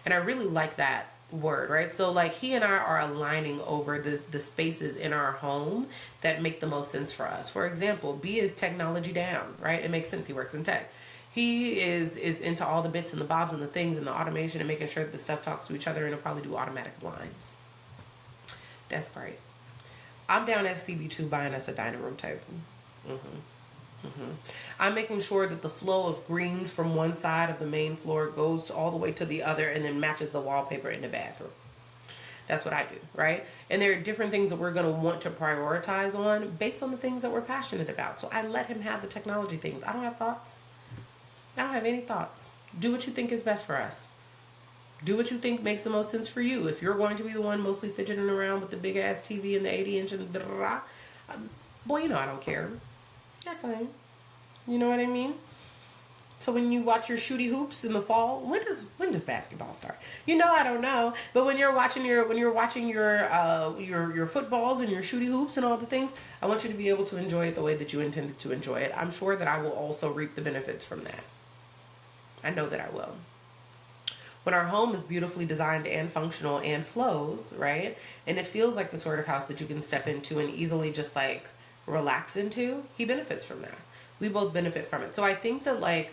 And I really like that word, right? So like he and I are aligning over the spaces in our home that make the most sense for us. For example, B is technology down, right? It makes sense. He works in tech. He is into all the bits and the bobs and the things and the automation and making sure that the stuff talks to each other, and he'll probably do automatic blinds. That's great. I'm down at CB2 buying us a dining room table. I'm making sure that the flow of greens from one side of the main floor goes all the way to the other and then matches the wallpaper in the bathroom. That's what I do, right? And there are different things that we're going to want to prioritize on based on the things that we're passionate about. So I let him have the technology things. I don't have thoughts. I don't have any thoughts. Do what you think is best for us. Do what you think makes the most sense for you. If you're going to be the one mostly fidgeting around with the big ass TV and the 80-inch and da da da, boy, you know I don't care. That's fine. You know what I mean? So when you watch your shooty hoops in the fall, when does basketball start? You know, I don't know. But when you're watching your footballs and your shooty hoops and all the things, I want you to be able to enjoy it the way that you intended to enjoy it. I'm sure that I will also reap the benefits from that. I know that I will. When our home is beautifully designed and functional and flows, right? And it feels like the sort of house that you can step into and easily just like relax into, he benefits from that. We both benefit from it. So I think that like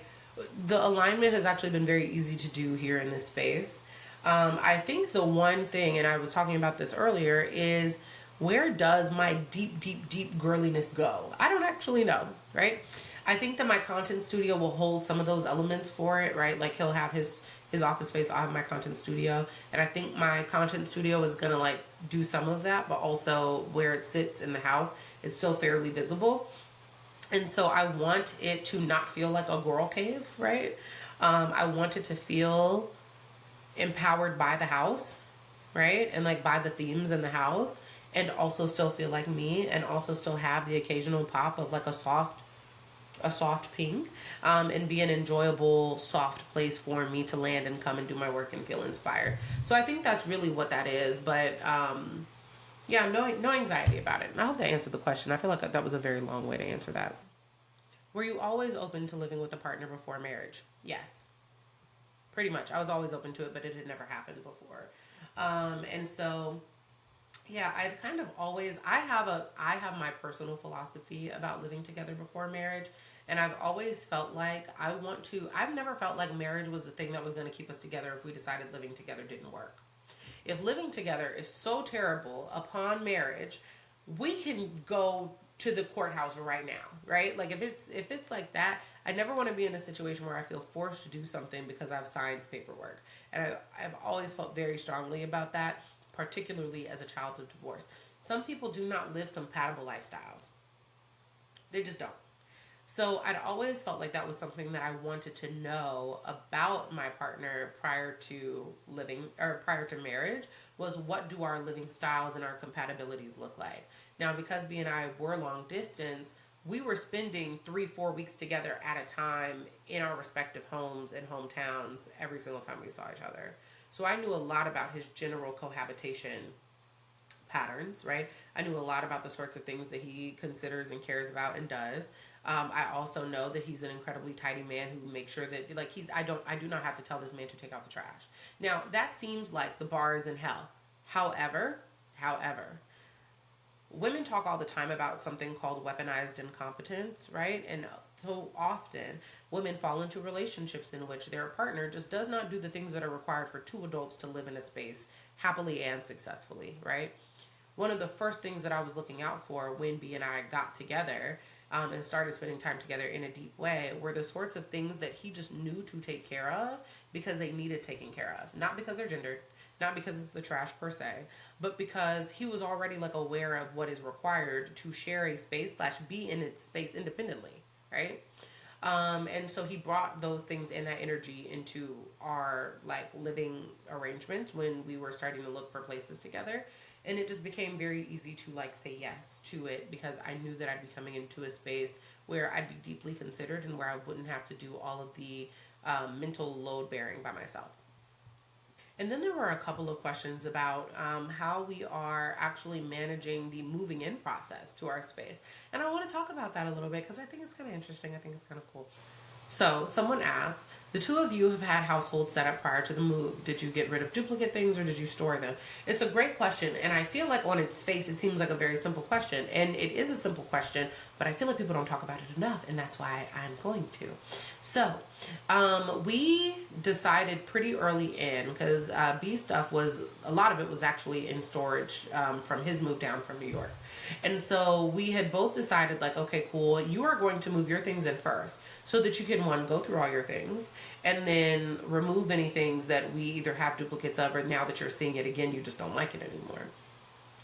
the alignment has actually been very easy to do here in this space. I think the one thing, and I was talking about this earlier, is where does my deep, deep, deep girliness go? I don't actually know, right? I think that my content studio will hold some of those elements for it, right? Like he'll have his office space, I'll have my content studio. And I think my content studio is gonna like do some of that, but also where it sits in the house, it's still fairly visible. And so I want it to not feel like a girl cave, right? I want it to feel empowered by the house, right? And like by the themes in the house, and also still feel like me, and also still have the occasional pop of like a soft pink, and be an enjoyable soft place for me to land and come and do my work and feel inspired. So I think that's really what that is. But yeah, no anxiety about it. And I hope that answered the question. I feel like that was a very long way to answer that. Were you always open to living with a partner before marriage? Yes, pretty much. I was always open to it, but it had never happened before. And so yeah, I'd kind of always I have my personal philosophy about living together before marriage, and I've always felt like I've never felt like marriage was the thing that was going to keep us together if we decided living together didn't work. If living together is so terrible upon marriage, we can go to the courthouse right now, right? Like if it's like that, I never want to be in a situation where I feel forced to do something because I've signed paperwork. And I've always felt very strongly about that, particularly as a child of divorce. Some people do not live compatible lifestyles. They just don't. So I'd always felt like that was something that I wanted to know about my partner prior to living or prior to marriage, was what do our living styles and our compatibilities look like. Now, because B and I were long distance, we were spending 3-4 weeks together at a time in our respective homes and hometowns every single time we saw each other. So I knew a lot about his general cohabitation patterns, right? I knew a lot about the sorts of things that he considers and cares about and does. I also know that he's an incredibly tidy man who makes sure that like I do not have to tell this man to take out the trash. Now that seems like the bar is in hell. However, women talk all the time about something called weaponized incompetence, right? And so often women fall into relationships in which their partner just does not do the things that are required for two adults to live in a space happily and successfully, right? One of the first things that I was looking out for when B and I got together, and started spending time together in a deep way, were the sorts of things that he just knew to take care of because they needed taking care of. Not because they're gendered, not because it's the trash per se, but because he was already like aware of what is required to share a space slash be in its space independently, right? And so he brought those things and that energy into our like living arrangements when we were starting to look for places together. And it just became very easy to like say yes to it because I knew that I'd be coming into a space where I'd be deeply considered and where I wouldn't have to do all of the mental load bearing by myself. And then there were a couple of questions about how we are actually managing the moving in process to our space. And I want to talk about that a little bit because I think it's kind of interesting. I think it's kind of cool. So, someone asked, the two of you have had households set up prior to the move. Did you get rid of duplicate things or did you store them? It's a great question, and I feel like on its face it seems like a very simple question, and it is a simple question, but I feel like people don't talk about it enough, and that's why I'm going to. So, we decided pretty early in because B stuff was a lot of it was actually in storage from his move down from New York. And so we had both decided, like, okay, cool, you are going to move your things in first so that you can, one, go through all your things and then remove any things that we either have duplicates of or now that you're seeing it again, you just don't like it anymore.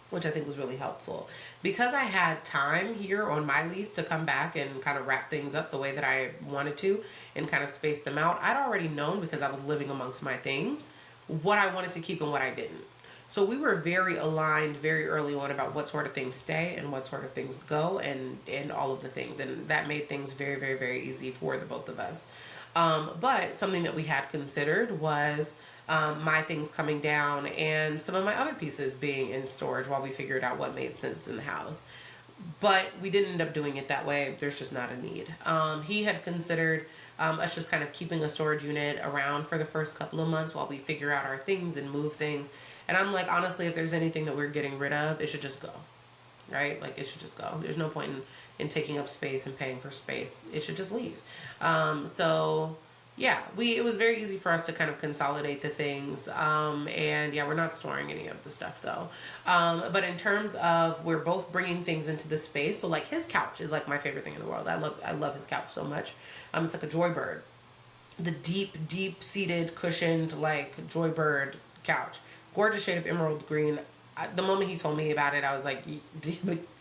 Which I think was really helpful. Because I had time here on my lease to come back and kind of wrap things up the way that I wanted to and kind of space them out, I'd already known because I was living amongst my things what I wanted to keep and what I didn't. So we were very aligned very early on about what sort of things stay and what sort of things go and all of the things. And that made things very, very, very easy for the both of us. But something that we had considered was my things coming down and some of my other pieces being in storage while we figured out what made sense in the house. But we didn't end up doing it that way. There's just not a need. He had considered us just kind of keeping a storage unit around for the first couple of months while we figure out our things and move things. And I'm like, honestly, if there's anything that we're getting rid of, it should just go. Right? Like, it should just go. There's no point in taking up space and paying for space. It should just leave. So yeah, it was very easy for us to kind of consolidate the things. And yeah, we're not storing any of the stuff though. But in terms of we're both bringing things into the space. So like his couch is like my favorite thing in the world. I love his couch so much. It's like a Joybird, the deep seated cushioned like Joybird couch, gorgeous shade of emerald green. The moment he told me about it, I was like,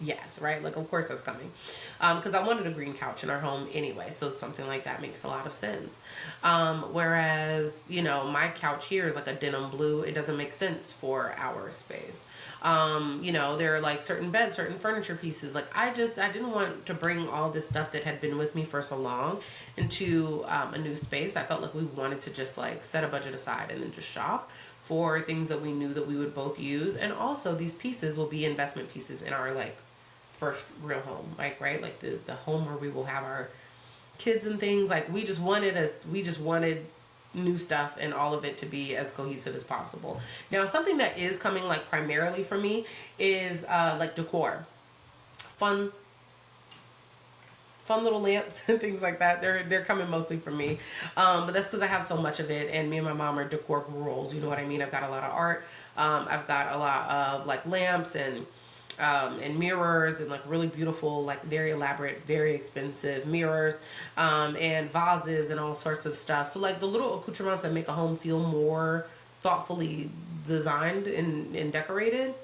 yes, right? Like, of course that's coming. Because I wanted a green couch in our home anyway, so something like that makes a lot of sense. Whereas, my couch here is like a denim blue. It doesn't make sense for our space. There are like certain beds, certain furniture pieces. Like, I didn't want to bring all this stuff that had been with me for so long into a new space. I felt like we wanted to just like set a budget aside and then just shop for things that we knew that we would both use. And also these pieces will be investment pieces in our like first real home, like, right? Like the home where we will have our kids and things. Like we just wanted new stuff and all of it to be as cohesive as possible. Now, something that is coming like primarily for me is like decor. Fun little lamps and things like that. They're coming mostly from me, but that's because I have so much of it, and me and my mom are decor gurus. You know what I mean? I've got a lot of art. I've got a lot of like lamps and mirrors and like really beautiful, like very elaborate, very expensive mirrors, and vases and all sorts of stuff. So like the little accoutrements that make a home feel more thoughtfully designed and decorated.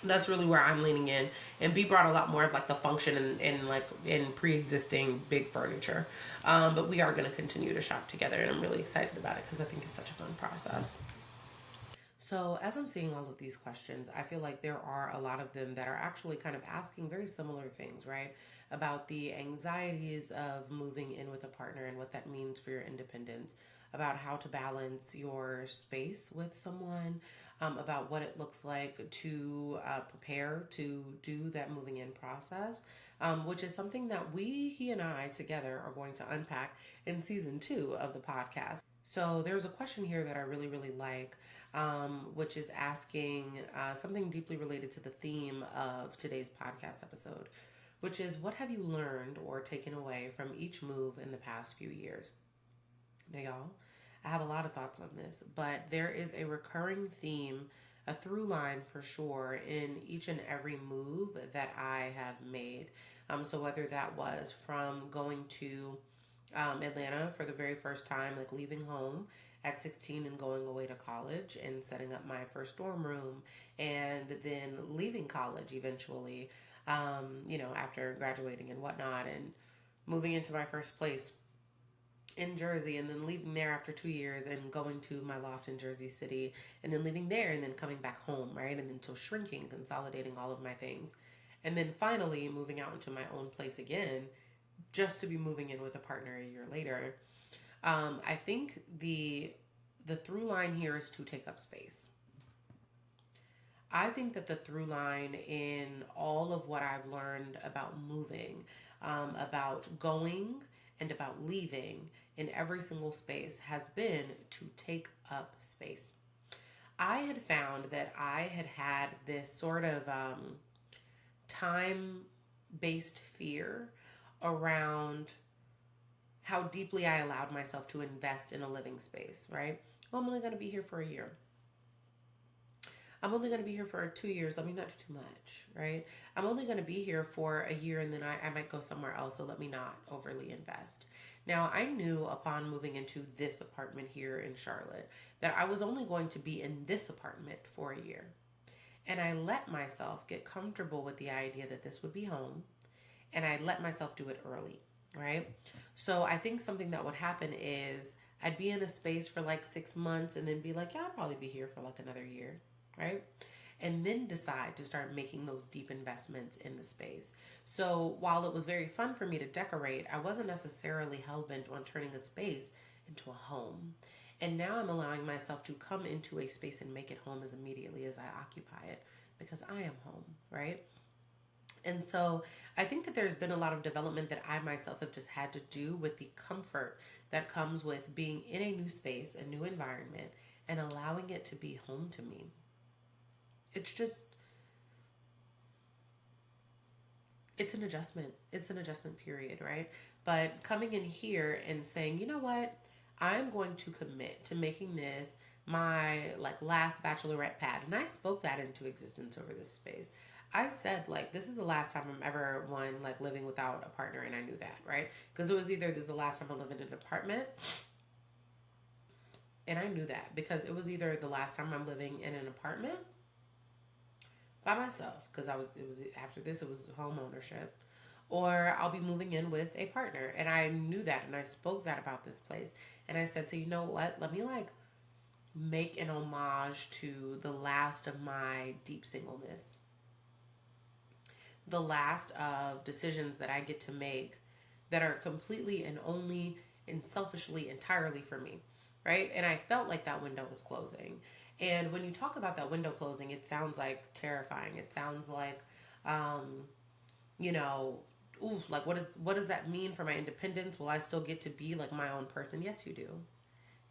That's really where I'm leaning in. And B brought a lot more of like the function and like in pre-existing big furniture. But we are going to continue to shop together, and I'm really excited about it because I think it's such a fun process. So, as I'm seeing all of these questions, I feel like there are a lot of them that are actually kind of asking very similar things, right? About the anxieties of moving in with a partner and what that means for your independence, about how to balance your space with someone, about what it looks like to prepare to do that moving in process, which is something that he and I together are going to unpack in season 2 of the podcast. So, there's a question here that I really, really like, which is asking something deeply related to the theme of today's podcast episode, which is what have you learned or taken away from each move in the past few years? Now, y'all, I have a lot of thoughts on this, but there is a recurring theme, a through line for sure, in each and every move that I have made. So whether that was from going to Atlanta for the very first time, like leaving home at 16 and going away to college and setting up my first dorm room, and then leaving college eventually, after graduating and whatnot, and moving into my first place in Jersey and then leaving there after 2 years and going to my loft in Jersey City and then leaving there and then coming back home, right? And then so shrinking, consolidating all of my things. And then finally moving out into my own place again, just to be moving in with a partner a year later. I think the through line here is to take up space. I think that the through line in all of what I've learned about moving, about going, and about leaving in every single space has been to take up space. I had found that I had this sort of time based fear around how deeply I allowed myself to invest in a living space, right? Well, I'm only going to be here for a year. I'm only going to be here for 2 years. Let me not do too much, right? I'm only going to be here for a year and then I might go somewhere else. So let me not overly invest. Now, I knew upon moving into this apartment here in Charlotte that I was only going to be in this apartment for a year. And I let myself get comfortable with the idea that this would be home. And I let myself do it early, right? So I think something that would happen is I'd be in a space for like 6 months and then be like, yeah, I'll probably be here for like another year, right? And then decide to start making those deep investments in the space. So while it was very fun for me to decorate, I wasn't necessarily hell bent on turning a space into a home. And now I'm allowing myself to come into a space and make it home as immediately as I occupy it because I am home, right? And so I think that there's been a lot of development that I myself have just had to do with the comfort that comes with being in a new space, a new environment, and allowing it to be home to me. It's just, it's an adjustment. It's an adjustment period, right? But coming in here and saying, you know what? I'm going to commit to making this my like last bachelorette pad. And I spoke that into existence over this space. I said like this is the last time I'm ever one like living without a partner and I knew that, right? Because it was either this is the last time I live in an apartment and I knew that because it was either the last time I'm living in an apartment by myself because it was after this it was home ownership or I'll be moving in with a partner and I knew that and I spoke that about this place and I said so you know what let me like make an homage to the last of my deep singleness, the last of decisions that I get to make that are completely and only and selfishly entirely for me, right? And I felt like that window was closing. And when you talk about that window closing, it sounds like terrifying. It sounds like, you know, oof, like what does that mean for my independence? Will I still get to be like my own person? Yes, you do.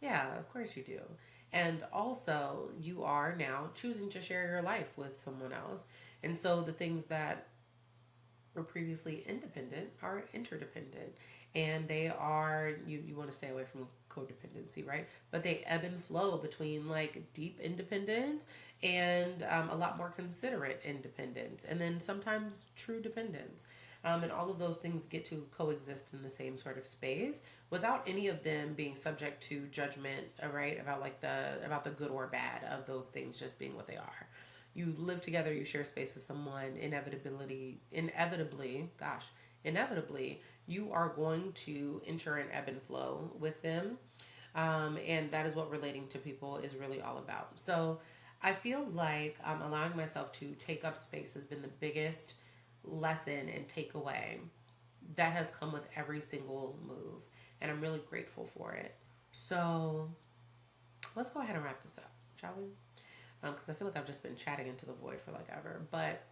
Yeah, of course you do. And also, you are now choosing to share your life with someone else. And so the things that were previously independent are interdependent and they are you want to stay away from codependency, right? But they ebb and flow between like deep independence and a lot more considerate independence and then sometimes true dependence, and all of those things get to coexist in the same sort of space without any of them being subject to judgment, right? About the good or bad of those things just being what they are. You live together, you share space with someone, inevitably, you are going to enter an ebb and flow with them. And that is what relating to people is really all about. So I feel like allowing myself to take up space has been the biggest lesson and takeaway that has come with every single move. And I'm really grateful for it. So let's go ahead and wrap this up, shall we? Because I feel like I've just been chatting into the void for like ever. But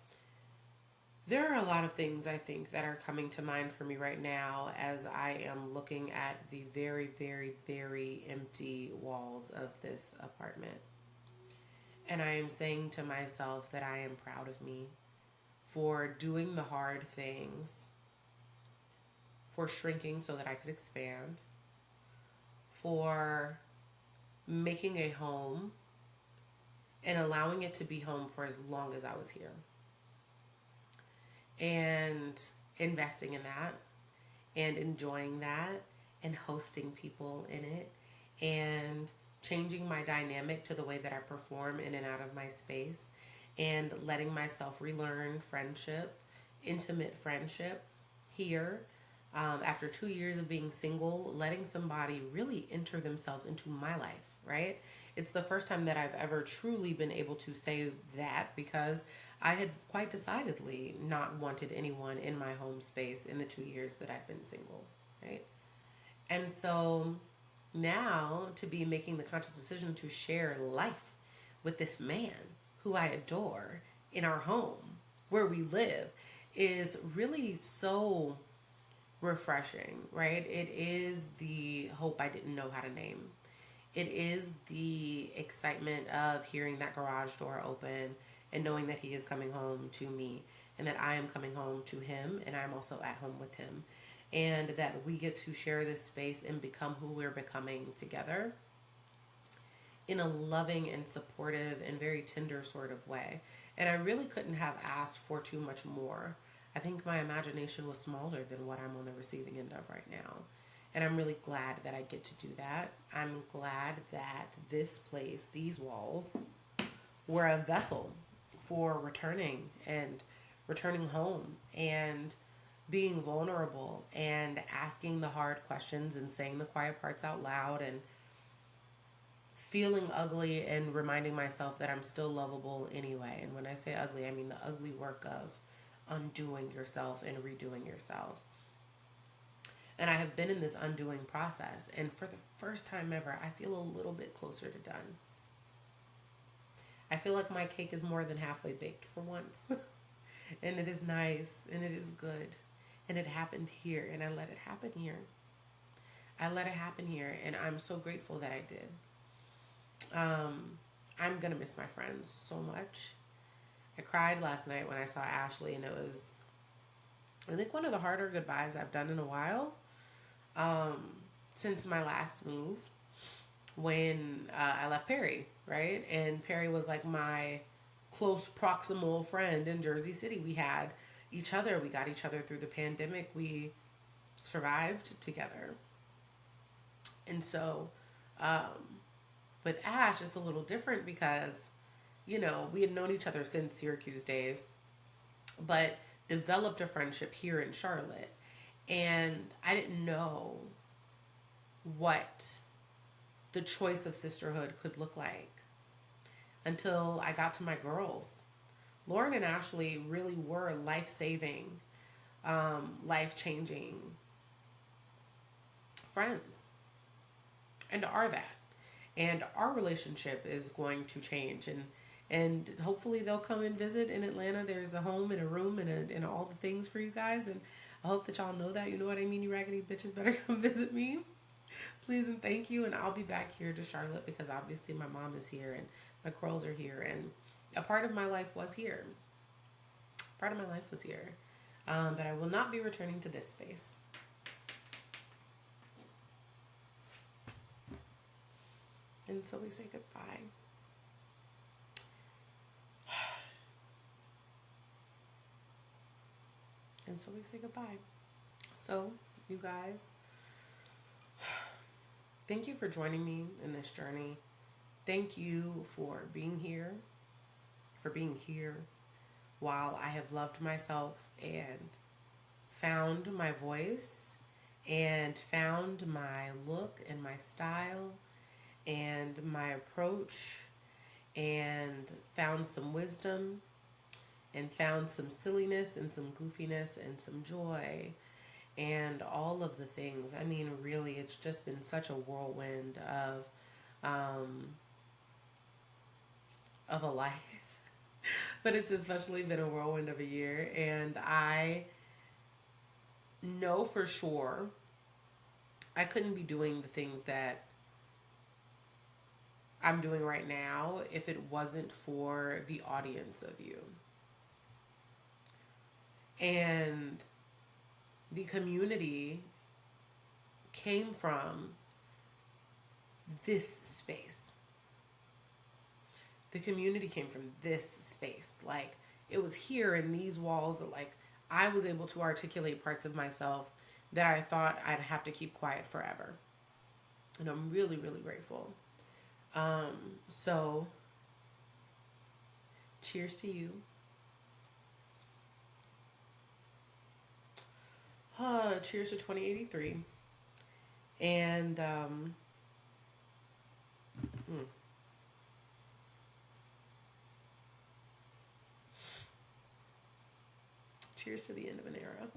there are a lot of things I think that are coming to mind for me right now as I am looking at the very, very, very empty walls of this apartment. And I am saying to myself that I am proud of me for doing the hard things, for shrinking so that I could expand, for making a home and allowing it to be home for as long as I was here. And investing in that and enjoying that and hosting people in it and changing my dynamic to the way that I perform in and out of my space and letting myself relearn friendship, intimate friendship here, After 2 years of being single, letting somebody really enter themselves into my life, right? It's the first time that I've ever truly been able to say that, because I had quite decidedly not wanted anyone in my home space in the 2 years that I'd been single, right? And so now to be making the conscious decision to share life with this man who I adore in our home where we live is really so refreshing, right? It is the hope I didn't know how to name. It is the excitement of hearing that garage door open and knowing that he is coming home to me and that I am coming home to him and I'm also at home with him. And that we get to share this space and become who we're becoming together in a loving and supportive and very tender sort of way. And I really couldn't have asked for too much more. I think my imagination was smaller than what I'm on the receiving end of right now. And I'm really glad that I get to do that. I'm glad that this place, these walls, were a vessel for returning home and being vulnerable and asking the hard questions and saying the quiet parts out loud and feeling ugly and reminding myself that I'm still lovable anyway. And when I say ugly, I mean the ugly work of undoing yourself and redoing yourself. And I have been in this undoing process. And for the first time ever, I feel a little bit closer to done. I feel like my cake is more than halfway baked for once. And it is nice and it is good. And it happened here and I let it happen here. I let it happen here and I'm so grateful that I did. I'm going to miss my friends so much. I cried last night when I saw Ashley, and it was, I think, one of the harder goodbyes I've done in a while, since my last move when I left Perry, right? And Perry was like my close proximal friend in Jersey City. We had each other. We got each other through the pandemic. We survived together. And so, with Ash, it's a little different because, we had known each other since Syracuse days, but developed a friendship here in Charlotte. And I didn't know what the choice of sisterhood could look like until I got to my girls. Lauren and Ashley really were life-saving, life-changing friends, and are that. And our relationship is going to change, and hopefully they'll come and visit in Atlanta. There's a home and a room and all the things for you guys, and I hope that y'all know that. You know what I mean? You raggedy bitches better come visit me. Please and thank you. And I'll be back here to Charlotte because obviously my mom is here and my girls are here, and a part of my life was here. Part of my life was here. But I will not be returning to this space. And so we say goodbye. And so we say goodbye. So, you guys, thank you for joining me in this journey. Thank you for being here, while I have loved myself and found my voice and found my look and my style and my approach and found some wisdom and found some silliness and some goofiness and some joy and all of the things. I mean, really, it's just been such a whirlwind of a life. But it's especially been a whirlwind of a year, and I know for sure I couldn't be doing the things that I'm doing right now if it wasn't for the audience of you. And the community came from this space. The community came from this space. Like, it was here in these walls that, like, I was able to articulate parts of myself that I thought I'd have to keep quiet forever. And I'm really, really grateful. So, cheers to you. cheers to 2083. And cheers to the end of an era.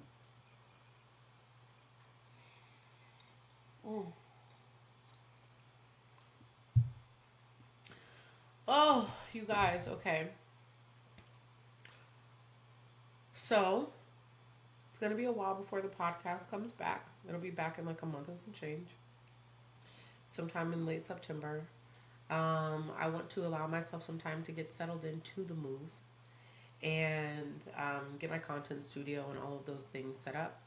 Oh, you guys, okay. So, it's going to be a while before the podcast comes back. It'll be back in like a month and some change, sometime in late September. I want to allow myself some time to get settled into the move and get my content studio and all of those things set up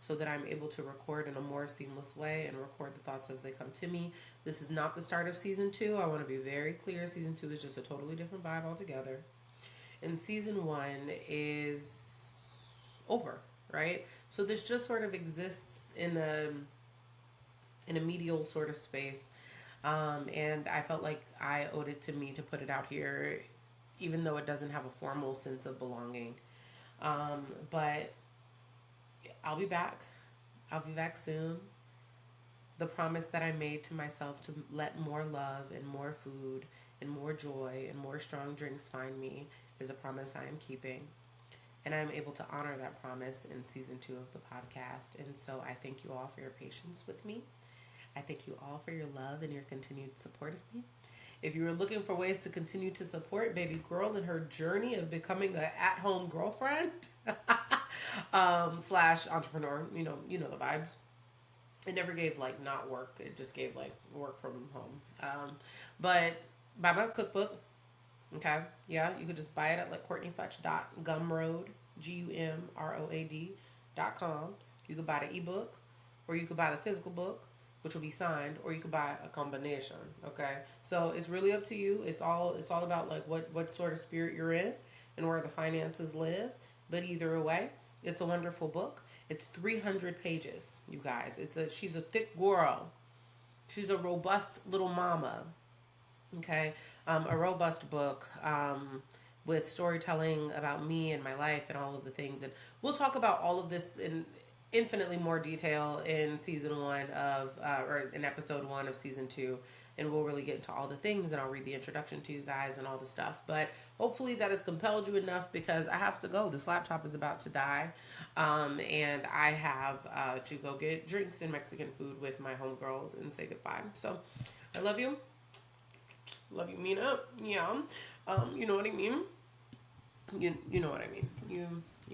so that I'm able to record in a more seamless way and record the thoughts as they come to me. This is not the start of season 2. I want to be very clear. Season 2 is just a totally different vibe altogether. And season 1 is over, right? So this just sort of exists in a medial sort of space. And I felt like I owed it to me to put it out here, even though it doesn't have a formal sense of belonging. But I'll be back. I'll be back soon. The promise that I made to myself to let more love and more food and more joy and more strong drinks find me is a promise I am keeping. And I'm able to honor that promise in season 2 of the podcast. And so I thank you all for your patience with me. I thank you all for your love and your continued support of me. If you were looking for ways to continue to support baby girl in her journey of becoming an at-home girlfriend slash entrepreneur, you know the vibes. It never gave like not work. It just gave like work from home. But buy my cookbook. Okay, yeah, you could just buy it at like CourtneyFetch.gumroad, GUMROAD.com. You could buy the ebook, or you could buy the physical book, which will be signed, or you could buy a combination. Okay, so it's really up to you. It's all about like what sort of spirit you're in and where the finances live. But either way, it's a wonderful book. It's 300 pages, you guys. She's a thick girl. She's a robust little mama. Okay, a robust book with storytelling about me and my life and all of the things. And we'll talk about all of this in infinitely more detail in season 1 of, or in episode 1 of season 2. And we'll really get into all the things, and I'll read the introduction to you guys and all the stuff. But hopefully that has compelled you enough, because I have to go. This laptop is about to die. And I have to go get drinks and Mexican food with my homegirls and say goodbye. So I love you. Love you, Mina. Yeah. You know what I mean? You know what I mean. You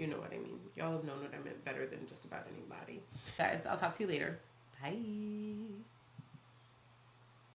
know what I mean. Y'all have known what I meant better than just about anybody. Guys, I'll talk to you later. Bye.